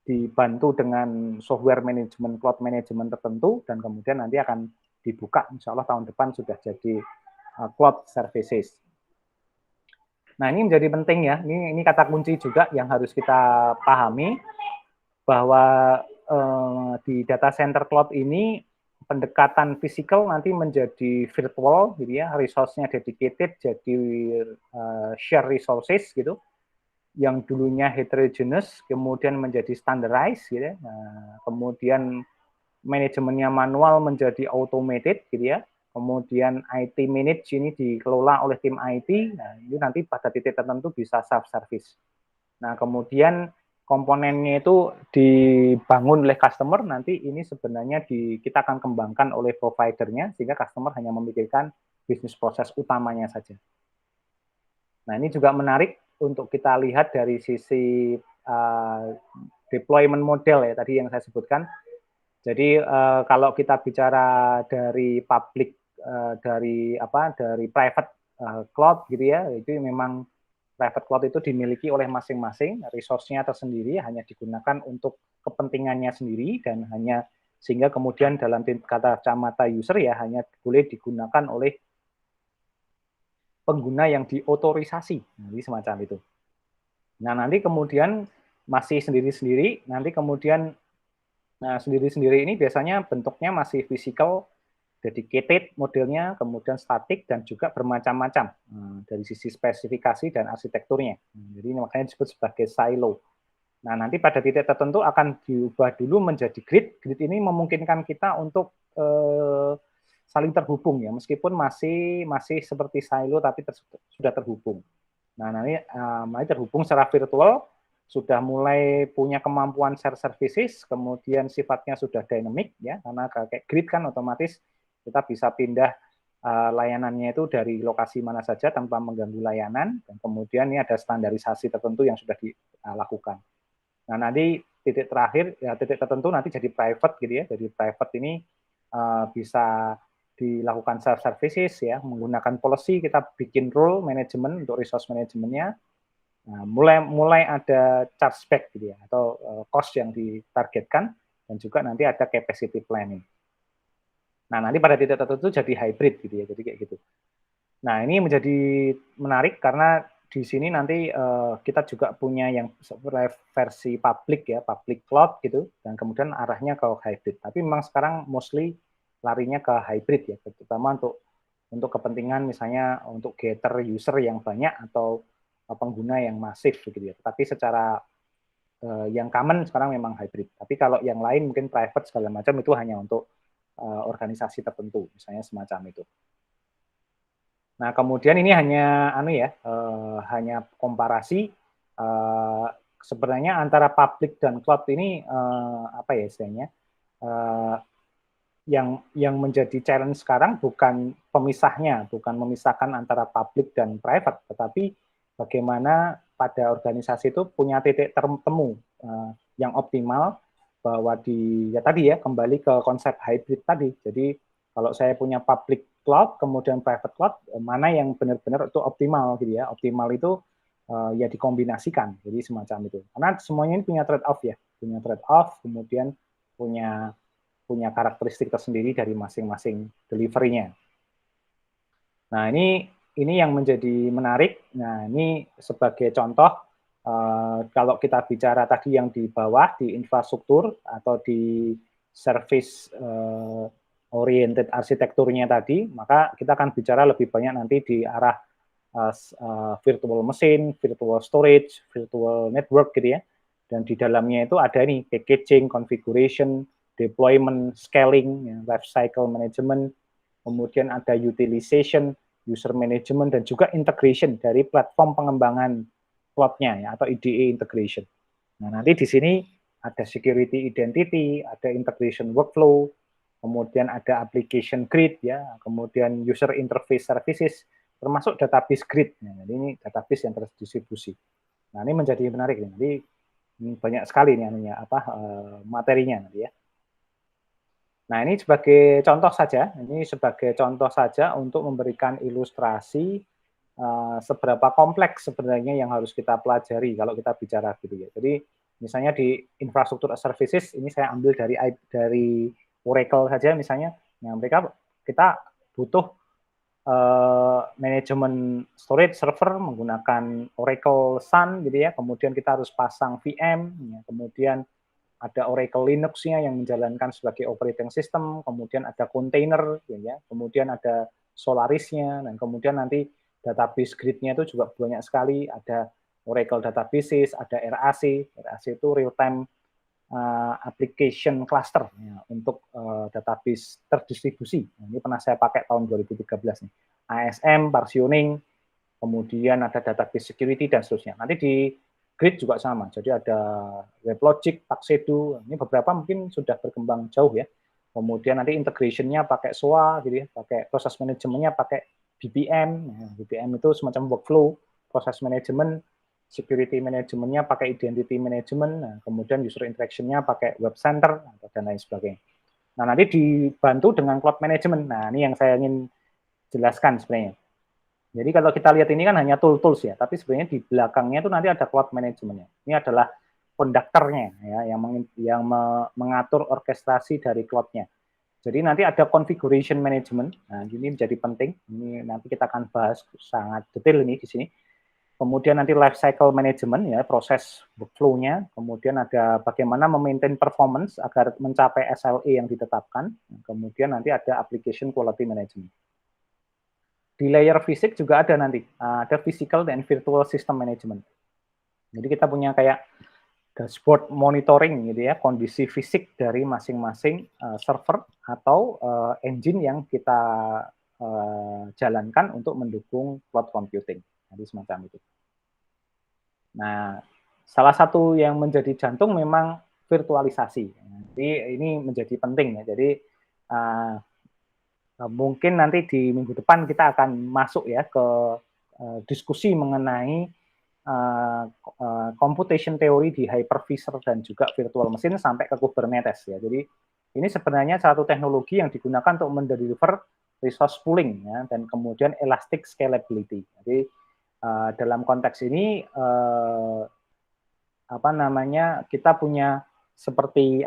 dibantu dengan software manajemen, cloud management tertentu, dan kemudian nanti akan dibuka, insya Allah tahun depan sudah jadi cloud services. Nah, ini menjadi penting ya, ini kata kunci juga yang harus kita pahami, bahwa di data center cloud ini pendekatan fisikal nanti menjadi virtual gitu ya, resource-nya dedicated jadi share resources gitu, yang dulunya heterogeneous kemudian menjadi standardized gitu ya. Nah, kemudian manajemennya manual menjadi automated gitu ya. Kemudian IT manage ini dikelola oleh tim IT. Nah, ini nanti pada titik tertentu bisa self service. Nah, kemudian komponennya itu dibangun oleh customer, nanti ini sebenarnya kita akan kembangkan oleh providernya sehingga customer hanya memikirkan bisnis proses utamanya saja. Nah, ini juga menarik untuk kita lihat dari sisi deployment model ya tadi yang saya sebutkan. Jadi kalau kita bicara dari public dari private cloud gitu ya, itu memang private cloud itu dimiliki oleh masing-masing, resource-nya tersendiri hanya digunakan untuk kepentingannya sendiri dan hanya sehingga kemudian dalam kacamata user ya hanya boleh digunakan oleh pengguna yang diotorisasi, jadi semacam itu. Nah, nanti kemudian masih sendiri-sendiri, nanti kemudian sendiri-sendiri ini biasanya bentuknya masih physical, dedicated modelnya, kemudian statik, dan juga bermacam-macam dari sisi spesifikasi dan arsitekturnya. Jadi makanya disebut sebagai silo. Nah, nanti pada titik tertentu akan diubah dulu menjadi grid. Grid ini memungkinkan kita untuk saling terhubung ya, meskipun masih seperti silo tapi sudah terhubung. Nah, nanti terhubung secara virtual, sudah mulai punya kemampuan share services, kemudian sifatnya sudah dynamic ya, karena kayak grid kan otomatis kita bisa pindah layanannya itu dari lokasi mana saja tanpa mengganggu layanan, dan kemudian ini ada standarisasi tertentu yang sudah dilakukan. Nah, nanti titik terakhir ya titik tertentu nanti jadi private gitu ya. Jadi private ini bisa dilakukan self services ya, menggunakan policy, kita bikin rule manajemen untuk resource manajemennya. Nah, mulai ada chargeback gitu ya, atau cost yang ditargetkan, dan juga nanti ada capacity planning. Nah, nanti pada titik tertentu jadi hybrid gitu ya, jadi kayak gitu. Nah, ini menjadi menarik karena di sini nanti kita juga punya yang versi public ya, public cloud gitu, dan kemudian arahnya ke hybrid. Tapi memang sekarang mostly larinya ke hybrid ya, terutama untuk kepentingan misalnya untuk gather user yang banyak atau pengguna yang masif gitu ya. Tapi secara yang common sekarang memang hybrid. Tapi kalau yang lain mungkin private segala macam itu hanya untuk organisasi tertentu, misalnya semacam itu. Nah, kemudian ini hanya hanya komparasi sebenarnya antara public dan cloud ini istilahnya yang menjadi challenge sekarang bukan memisahkan antara public dan private, tetapi bagaimana pada organisasi itu punya titik temu yang optimal, bahwa tadi ya kembali ke konsep hybrid tadi. Jadi kalau saya punya public cloud kemudian private cloud, mana yang benar-benar itu optimal gitu ya. Optimal itu ya dikombinasikan, jadi semacam itu. Karena semuanya ini punya trade off ya, kemudian punya karakteristik tersendiri dari masing-masing delivery-nya. Nah, ini yang menjadi menarik. Nah, ini sebagai contoh, kalau kita bicara tadi yang di bawah, di infrastruktur atau di service oriented arsitekturnya tadi, maka kita akan bicara lebih banyak nanti di arah virtual machine, virtual storage, virtual network gitu ya. Dan di dalamnya itu ada nih packaging, configuration, deployment, scaling, ya, life cycle management, kemudian ada utilization, user management, dan juga integration dari platform pengembangan cloud-nya ya, atau IDE integration. Nah, nanti di sini ada security identity, ada integration workflow, kemudian ada application grid ya, kemudian user interface services, termasuk database grid. Nah, ini database yang terdistribusi. Nah, ini menjadi menarik nih. Jadi banyak sekali nih materinya nanti ya. Nah, ini sebagai contoh saja untuk memberikan ilustrasi seberapa kompleks sebenarnya yang harus kita pelajari kalau kita bicara gitu ya. Jadi misalnya di infrastruktur as services ini saya ambil dari Oracle saja misalnya. Nah, kita butuh manajemen storage server menggunakan Oracle Sun gitu ya. Kemudian kita harus pasang VM, ya. Kemudian ada Oracle Linux-nya yang menjalankan sebagai operating system, kemudian ada container, ya, kemudian ada Solaris-nya, dan kemudian nanti database grid-nya itu juga banyak sekali, ada Oracle Databases, ada RAC itu Real Time Application Cluster ya, untuk database terdistribusi. Nah, ini pernah saya pakai tahun 2013 nih. ASM, partitioning, kemudian ada database security dan seterusnya. Nanti di Grid juga sama, jadi ada WebLogic, Tuxedo, ini beberapa mungkin sudah berkembang jauh ya. Kemudian nanti integration-nya pakai SOA, gitu ya, pakai proses manajemennya pakai BPM. Nah, BPM itu semacam workflow, proses manajemen, security manajemennya pakai identity management, nah, kemudian user interaction-nya pakai web center, dan lain sebagainya. Nah, nanti dibantu dengan cloud management. Nah, ini yang saya ingin jelaskan sebenarnya. Jadi kalau kita lihat ini kan hanya tools ya, tapi sebenarnya di belakangnya itu nanti ada cloud manajemennya. Ini adalah konduktornya ya, yang mengatur orkestrasi dari cloud-nya. Jadi nanti ada configuration management. Nah, ini menjadi penting. Ini nanti kita akan bahas sangat detail ini di sini. Kemudian nanti life cycle management ya, proses workflow-nya. Kemudian ada bagaimana memaintain performance agar mencapai SLA yang ditetapkan. Kemudian nanti ada application quality management. Di layer fisik juga ada nanti, ada physical dan virtual system management. Jadi kita punya kayak dashboard monitoring gitu ya, kondisi fisik dari masing-masing server atau engine yang kita jalankan untuk mendukung cloud computing. Jadi semacam itu. Nah, salah satu yang menjadi jantung memang virtualisasi. Jadi ini menjadi penting ya. Jadi mungkin nanti di minggu depan kita akan masuk ya ke diskusi mengenai computation theory di hypervisor dan juga virtual machine sampai ke Kubernetes ya. Jadi ini sebenarnya satu teknologi yang digunakan untuk mendeliver resource pooling ya, dan kemudian elastic scalability. Jadi dalam konteks ini kita punya seperti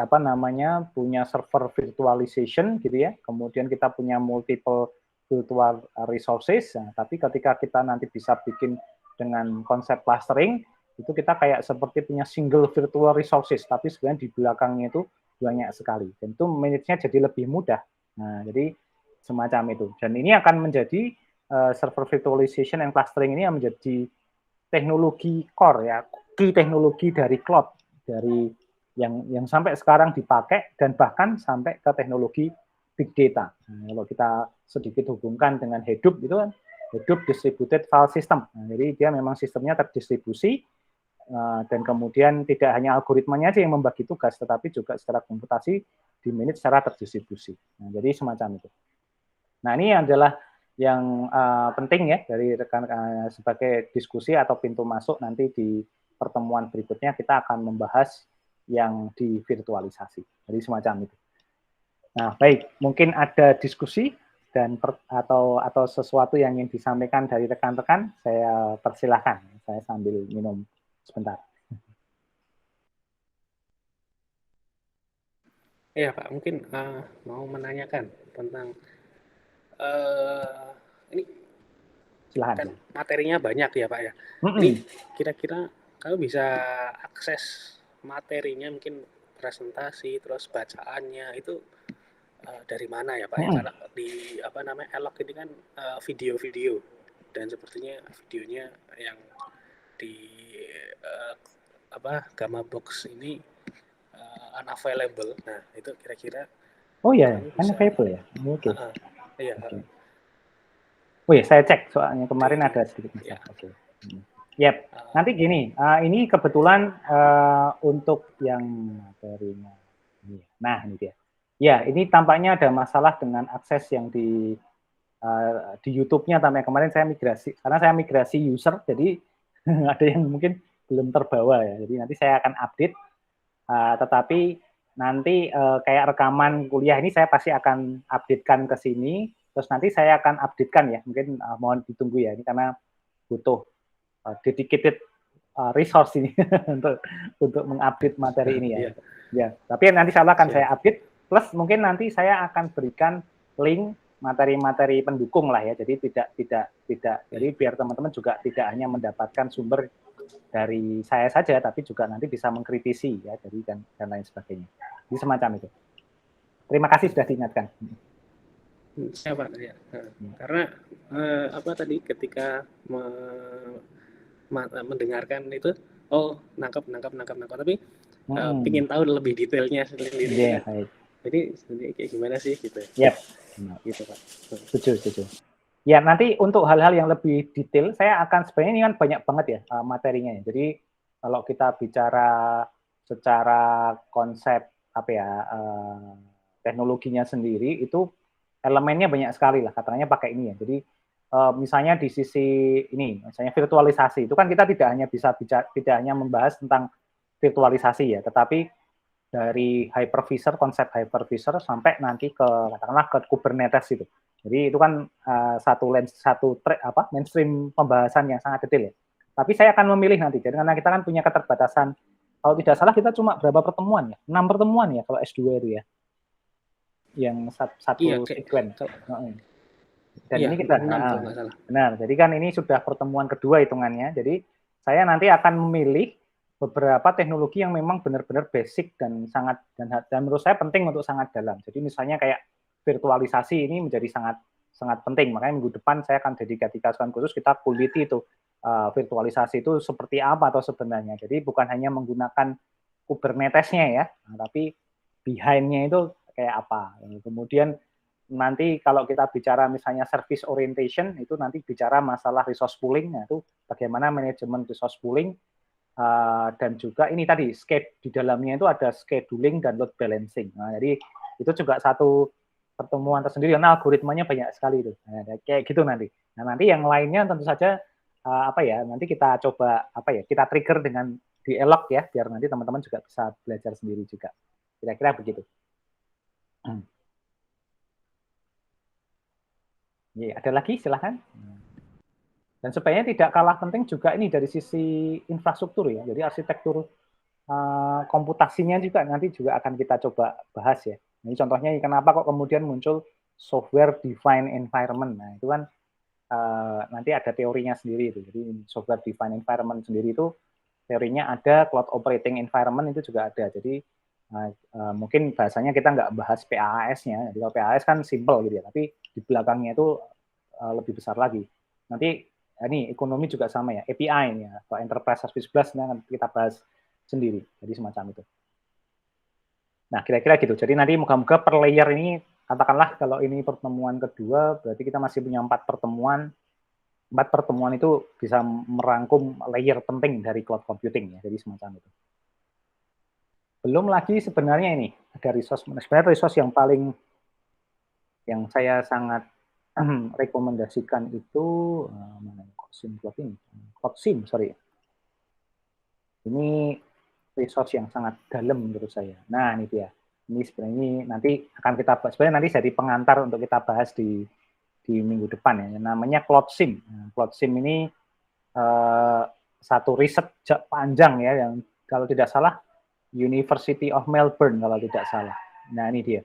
punya server virtualization gitu ya, kemudian kita punya multiple virtual resources, nah, tapi ketika kita nanti bisa bikin dengan konsep clustering, itu kita kayak seperti punya single virtual resources, tapi sebenarnya di belakangnya itu banyak sekali, dan itu manage-nya jadi lebih mudah. Nah, jadi semacam itu, dan ini akan menjadi server virtualization and clustering ini yang menjadi teknologi core ya, key teknologi dari cloud, dari yang sampai sekarang dipakai dan bahkan sampai ke teknologi big data. Nah, kalau kita sedikit hubungkan dengan Hadoop itu kan, Hadoop distributed file system. Nah, jadi dia memang sistemnya terdistribusi dan kemudian tidak hanya algoritmanya aja yang membagi tugas, tetapi juga secara komputasi di manage secara terdistribusi. Nah, jadi semacam itu. Nah, ini adalah yang penting ya dari rekan sebagai diskusi atau pintu masuk nanti di pertemuan berikutnya kita akan membahas yang di virtualisasi. Jadi semacam itu. Nah, baik, mungkin ada diskusi dan atau sesuatu yang ingin disampaikan dari rekan-rekan, saya persilahkan. Saya sambil minum sebentar. Ya Pak, mungkin mau menanyakan tentang ini Silahkan. kan materinya banyak ya Pak ya. Ini kira-kira kalau bisa akses materinya mungkin presentasi terus bacaannya itu dari mana ya Pak ya? Karena di Elok ini kan video-video dan sepertinya videonya yang di Gamma Box ini unavailable. Nah itu kira-kira Oh ya, kami bisa unavailable ya. Oke. iya. Oh ya, saya cek soalnya kemarin di ada sedikit masalah. ya. Oke. Yep. Nanti gini, ini kebetulan untuk yang materinya. Nah, ini dia. Ya, ini tampaknya ada masalah dengan akses yang di YouTube-nya. Tampaknya kemarin saya migrasi, karena saya migrasi user, jadi ada yang mungkin belum terbawa ya. Jadi nanti saya akan update. Tetapi nanti kayak rekaman kuliah ini saya pasti akan updatekan ke sini, terus nanti saya akan updatekan ya, mungkin mohon ditunggu ya, ini karena butuh dedicated resource ini untuk mengupdate materi ini ya. Iya. Ya, tapi nanti insya Allah akan Siap. saya update, plus mungkin nanti saya akan berikan link materi-materi pendukung lah ya, jadi jadi biar teman-teman juga tidak hanya mendapatkan sumber dari saya saja, tapi juga nanti bisa mengkritisi ya, jadi dan lain sebagainya. Jadi semacam itu. Terima kasih sudah diingatkan. Siapa ya. Karena apa tadi ketika mendengarkan itu, oh nangkap, tapi pingin tahu lebih detailnya sendiri. Yeah, kan? Jadi kayak gimana sih gitu. Yep. Gitu Pak. Setuju. Ya, nanti untuk hal-hal yang lebih detail, saya akan sebenarnya ini kan banyak banget ya materinya. Jadi kalau kita bicara secara konsep apa ya teknologinya sendiri, itu elemennya banyak sekali lah. Katanya pakai ini ya. Jadi misalnya di sisi ini, misalnya virtualisasi, itu kan kita tidak hanya bisa tidak hanya membahas tentang virtualisasi ya, tetapi dari hypervisor, konsep hypervisor sampai nanti ke katakanlah ke Kubernetes itu. Jadi itu kan mainstream pembahasan yang sangat detail ya. Tapi saya akan memilih nanti, jadi karena kita kan punya keterbatasan. Kalau tidak salah kita cuma berapa pertemuan ya? 6 pertemuan ya kalau S2 itu ya. Yang satu sequence. Dan iya, ini kita 6 kalau nggak salah. Benar. Jadi kan ini sudah pertemuan kedua hitungannya. Jadi saya nanti akan memilih beberapa teknologi yang memang benar-benar basic dan menurut saya penting untuk sangat dalam. Jadi misalnya kayak virtualisasi ini menjadi sangat penting. Makanya minggu depan saya akan dedikasikan khusus kita kuliti itu virtualisasi itu seperti apa atau sebenarnya. Jadi bukan hanya menggunakan Kubernetes-nya ya, tapi behind-nya itu kayak apa. Kemudian nanti kalau kita bicara misalnya service orientation, itu nanti bicara masalah resource pooling, nah itu bagaimana manajemen resource pooling, dan juga ini tadi di dalamnya itu ada scheduling dan load balancing. Nah, jadi itu juga satu pertemuan tersendiri karena algoritmanya banyak sekali itu. Nah, kayak gitu nanti. Nah, nanti yang lainnya tentu saja nanti kita coba kita trigger dengan dialog ya, biar nanti teman-teman juga bisa belajar sendiri juga. Kira-kira begitu. Ya, ada lagi silahkan. Dan sebenarnya tidak kalah penting juga ini dari sisi infrastruktur ya. Jadi arsitektur komputasinya juga nanti juga akan kita coba bahas ya. Ini contohnya kenapa kok kemudian muncul software defined environment. Nah itu kan nanti ada teorinya sendiri itu. Jadi software defined environment sendiri itu teorinya ada, cloud operating environment itu juga ada. Jadi mungkin bahasanya kita nggak bahas PaaS-nya. Jadi kalau PaaS kan simple gitu ya, tapi di belakangnya itu lebih besar lagi. Nanti ini ekonomi juga sama ya, API ini ya, kalau Enterprise Service Bus akan kita bahas sendiri, jadi semacam itu. Nah, kira-kira gitu. Jadi nanti moga-moga per layer ini, katakanlah kalau ini pertemuan kedua, berarti kita masih punya 4 pertemuan. 4 pertemuan itu bisa merangkum layer penting dari cloud computing ya, jadi semacam itu. Belum lagi sebenarnya ini, ada resource, sebenarnya resource yang paling, yang saya sangat rekomendasikan itu mana CloudSIM, sorry. Ini resource yang sangat dalam menurut saya. Nah, ini dia. Ini sebenarnya ini nanti akan kita bahas. Sebenarnya nanti jadi pengantar untuk kita bahas di minggu depan ya. Namanya CloudSIM. Nah, CloudSIM ini satu riset panjang ya, yang kalau tidak salah University of Melbourne kalau tidak salah. Nah, ini dia.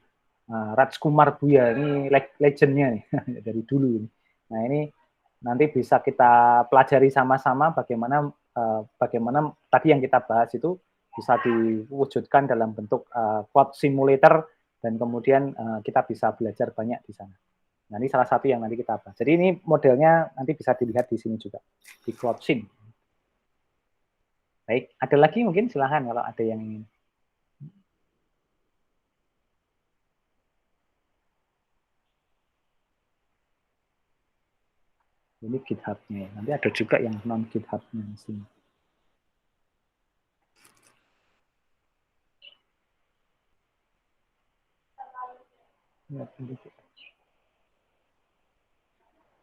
Rajkumar Buya ini legendnya nih dari dulu ini. Nah ini nanti bisa kita pelajari sama-sama bagaimana tadi yang kita bahas itu bisa diwujudkan dalam bentuk cloud simulator dan kemudian kita bisa belajar banyak di sana. Nah ini salah satu yang nanti kita bahas. Jadi ini modelnya nanti bisa dilihat di sini juga di CloudSIM. Baik, ada lagi mungkin silahkan kalau ada yang ingin. Ini GitHub-nya. Nanti ada juga yang non GitHub-nya di sini.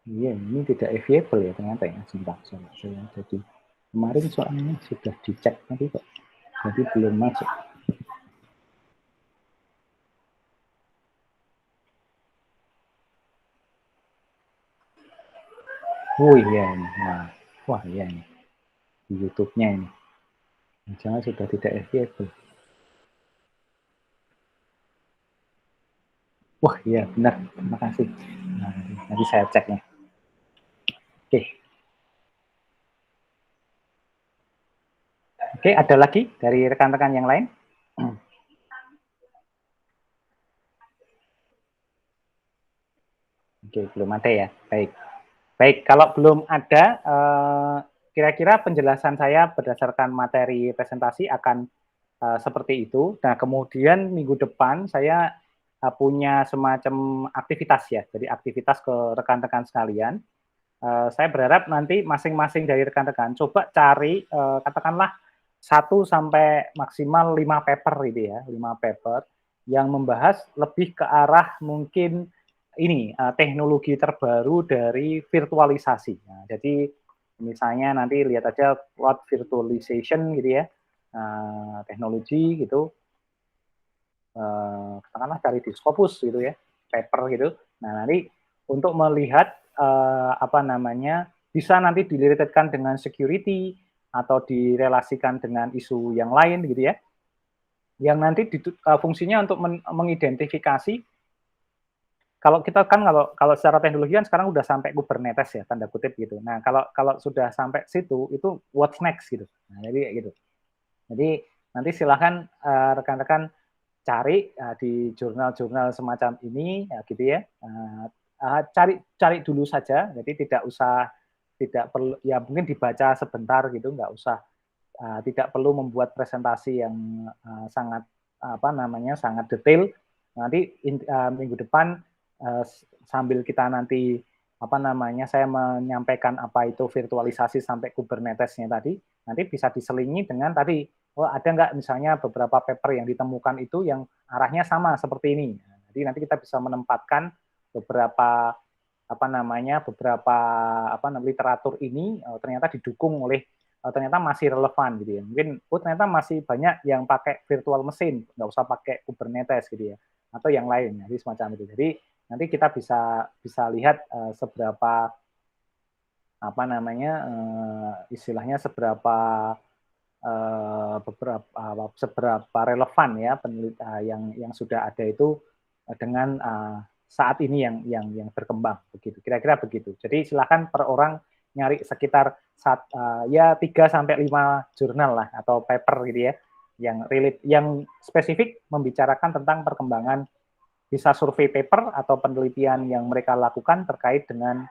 Iya, ini tidak available ya ternyata ya. Sebentar, saya jadi kemarin soalnya sudah dicek nanti kok. Jadi belum masuk. Oh iya ini. Nah, wah iya ini. Di YouTube-nya ini. Jangan sudah tidak available. Wah iya benar. Terima kasih. Nah, nanti saya cek ya. Oke. Oke, ada lagi dari rekan-rekan yang lain? Oke, belum ada ya. Baik. Baik, kalau belum ada, kira-kira penjelasan saya berdasarkan materi presentasi akan seperti itu. Nah, kemudian minggu depan saya punya semacam aktivitas ya. Jadi aktivitas ke rekan-rekan sekalian. Saya berharap nanti masing-masing dari rekan-rekan coba cari katakanlah 1 sampai maksimal 5 paper gitu ya, 5 paper yang membahas lebih ke arah mungkin ini teknologi terbaru dari virtualisasi. Nah, jadi misalnya nanti lihat aja cloud virtualization gitu ya, teknologi gitu, katakanlah cari di Scopus gitu ya, paper gitu. Nah nanti untuk melihat apa namanya bisa nanti direlatekan dengan security atau direlasikan dengan isu yang lain gitu ya, yang nanti fungsinya untuk mengidentifikasi. Kalau kita kan kalau secara teknologi kan sekarang udah sampai Kubernetes ya tanda kutip gitu. Nah kalau sudah sampai situ itu what's next gitu. Nah, jadi gitu. Jadi nanti silahkan rekan-rekan cari di jurnal-jurnal semacam ini ya gitu ya. Cari dulu saja. Jadi tidak perlu ya mungkin dibaca sebentar gitu, nggak usah tidak perlu membuat presentasi yang sangat apa namanya sangat detail. Nanti minggu depan sambil kita nanti apa namanya saya menyampaikan apa itu virtualisasi sampai Kubernetesnya tadi, nanti bisa diselingi dengan tadi, oh ada nggak misalnya beberapa paper yang ditemukan itu yang arahnya sama seperti ini. Jadi nanti kita bisa menempatkan beberapa apa namanya beberapa apa namanya literatur ini ternyata didukung oleh ternyata masih relevan gitu ya. Mungkin ternyata masih banyak yang pakai virtual mesin, nggak usah pakai Kubernetes gitu ya, atau yang lain. Jadi semacam itu. Jadi nanti kita bisa lihat seberapa apa namanya istilahnya seberapa relevan ya penelitian yang sudah ada itu dengan saat ini yang berkembang begitu. Kira-kira begitu. Jadi silakan per orang nyari sekitar ya 3 sampai 5 jurnal lah atau paper gitu ya yang spesifik membicarakan tentang perkembangan bisa survei paper atau penelitian yang mereka lakukan terkait dengan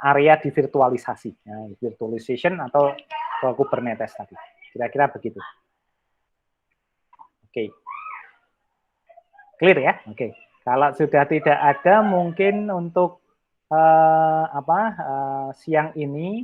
area di virtualisasi, ya, virtualization atau Kubernetes tadi. Kira-kira begitu. Oke. Clear ya? Oke. Kalau sudah tidak ada mungkin untuk siang ini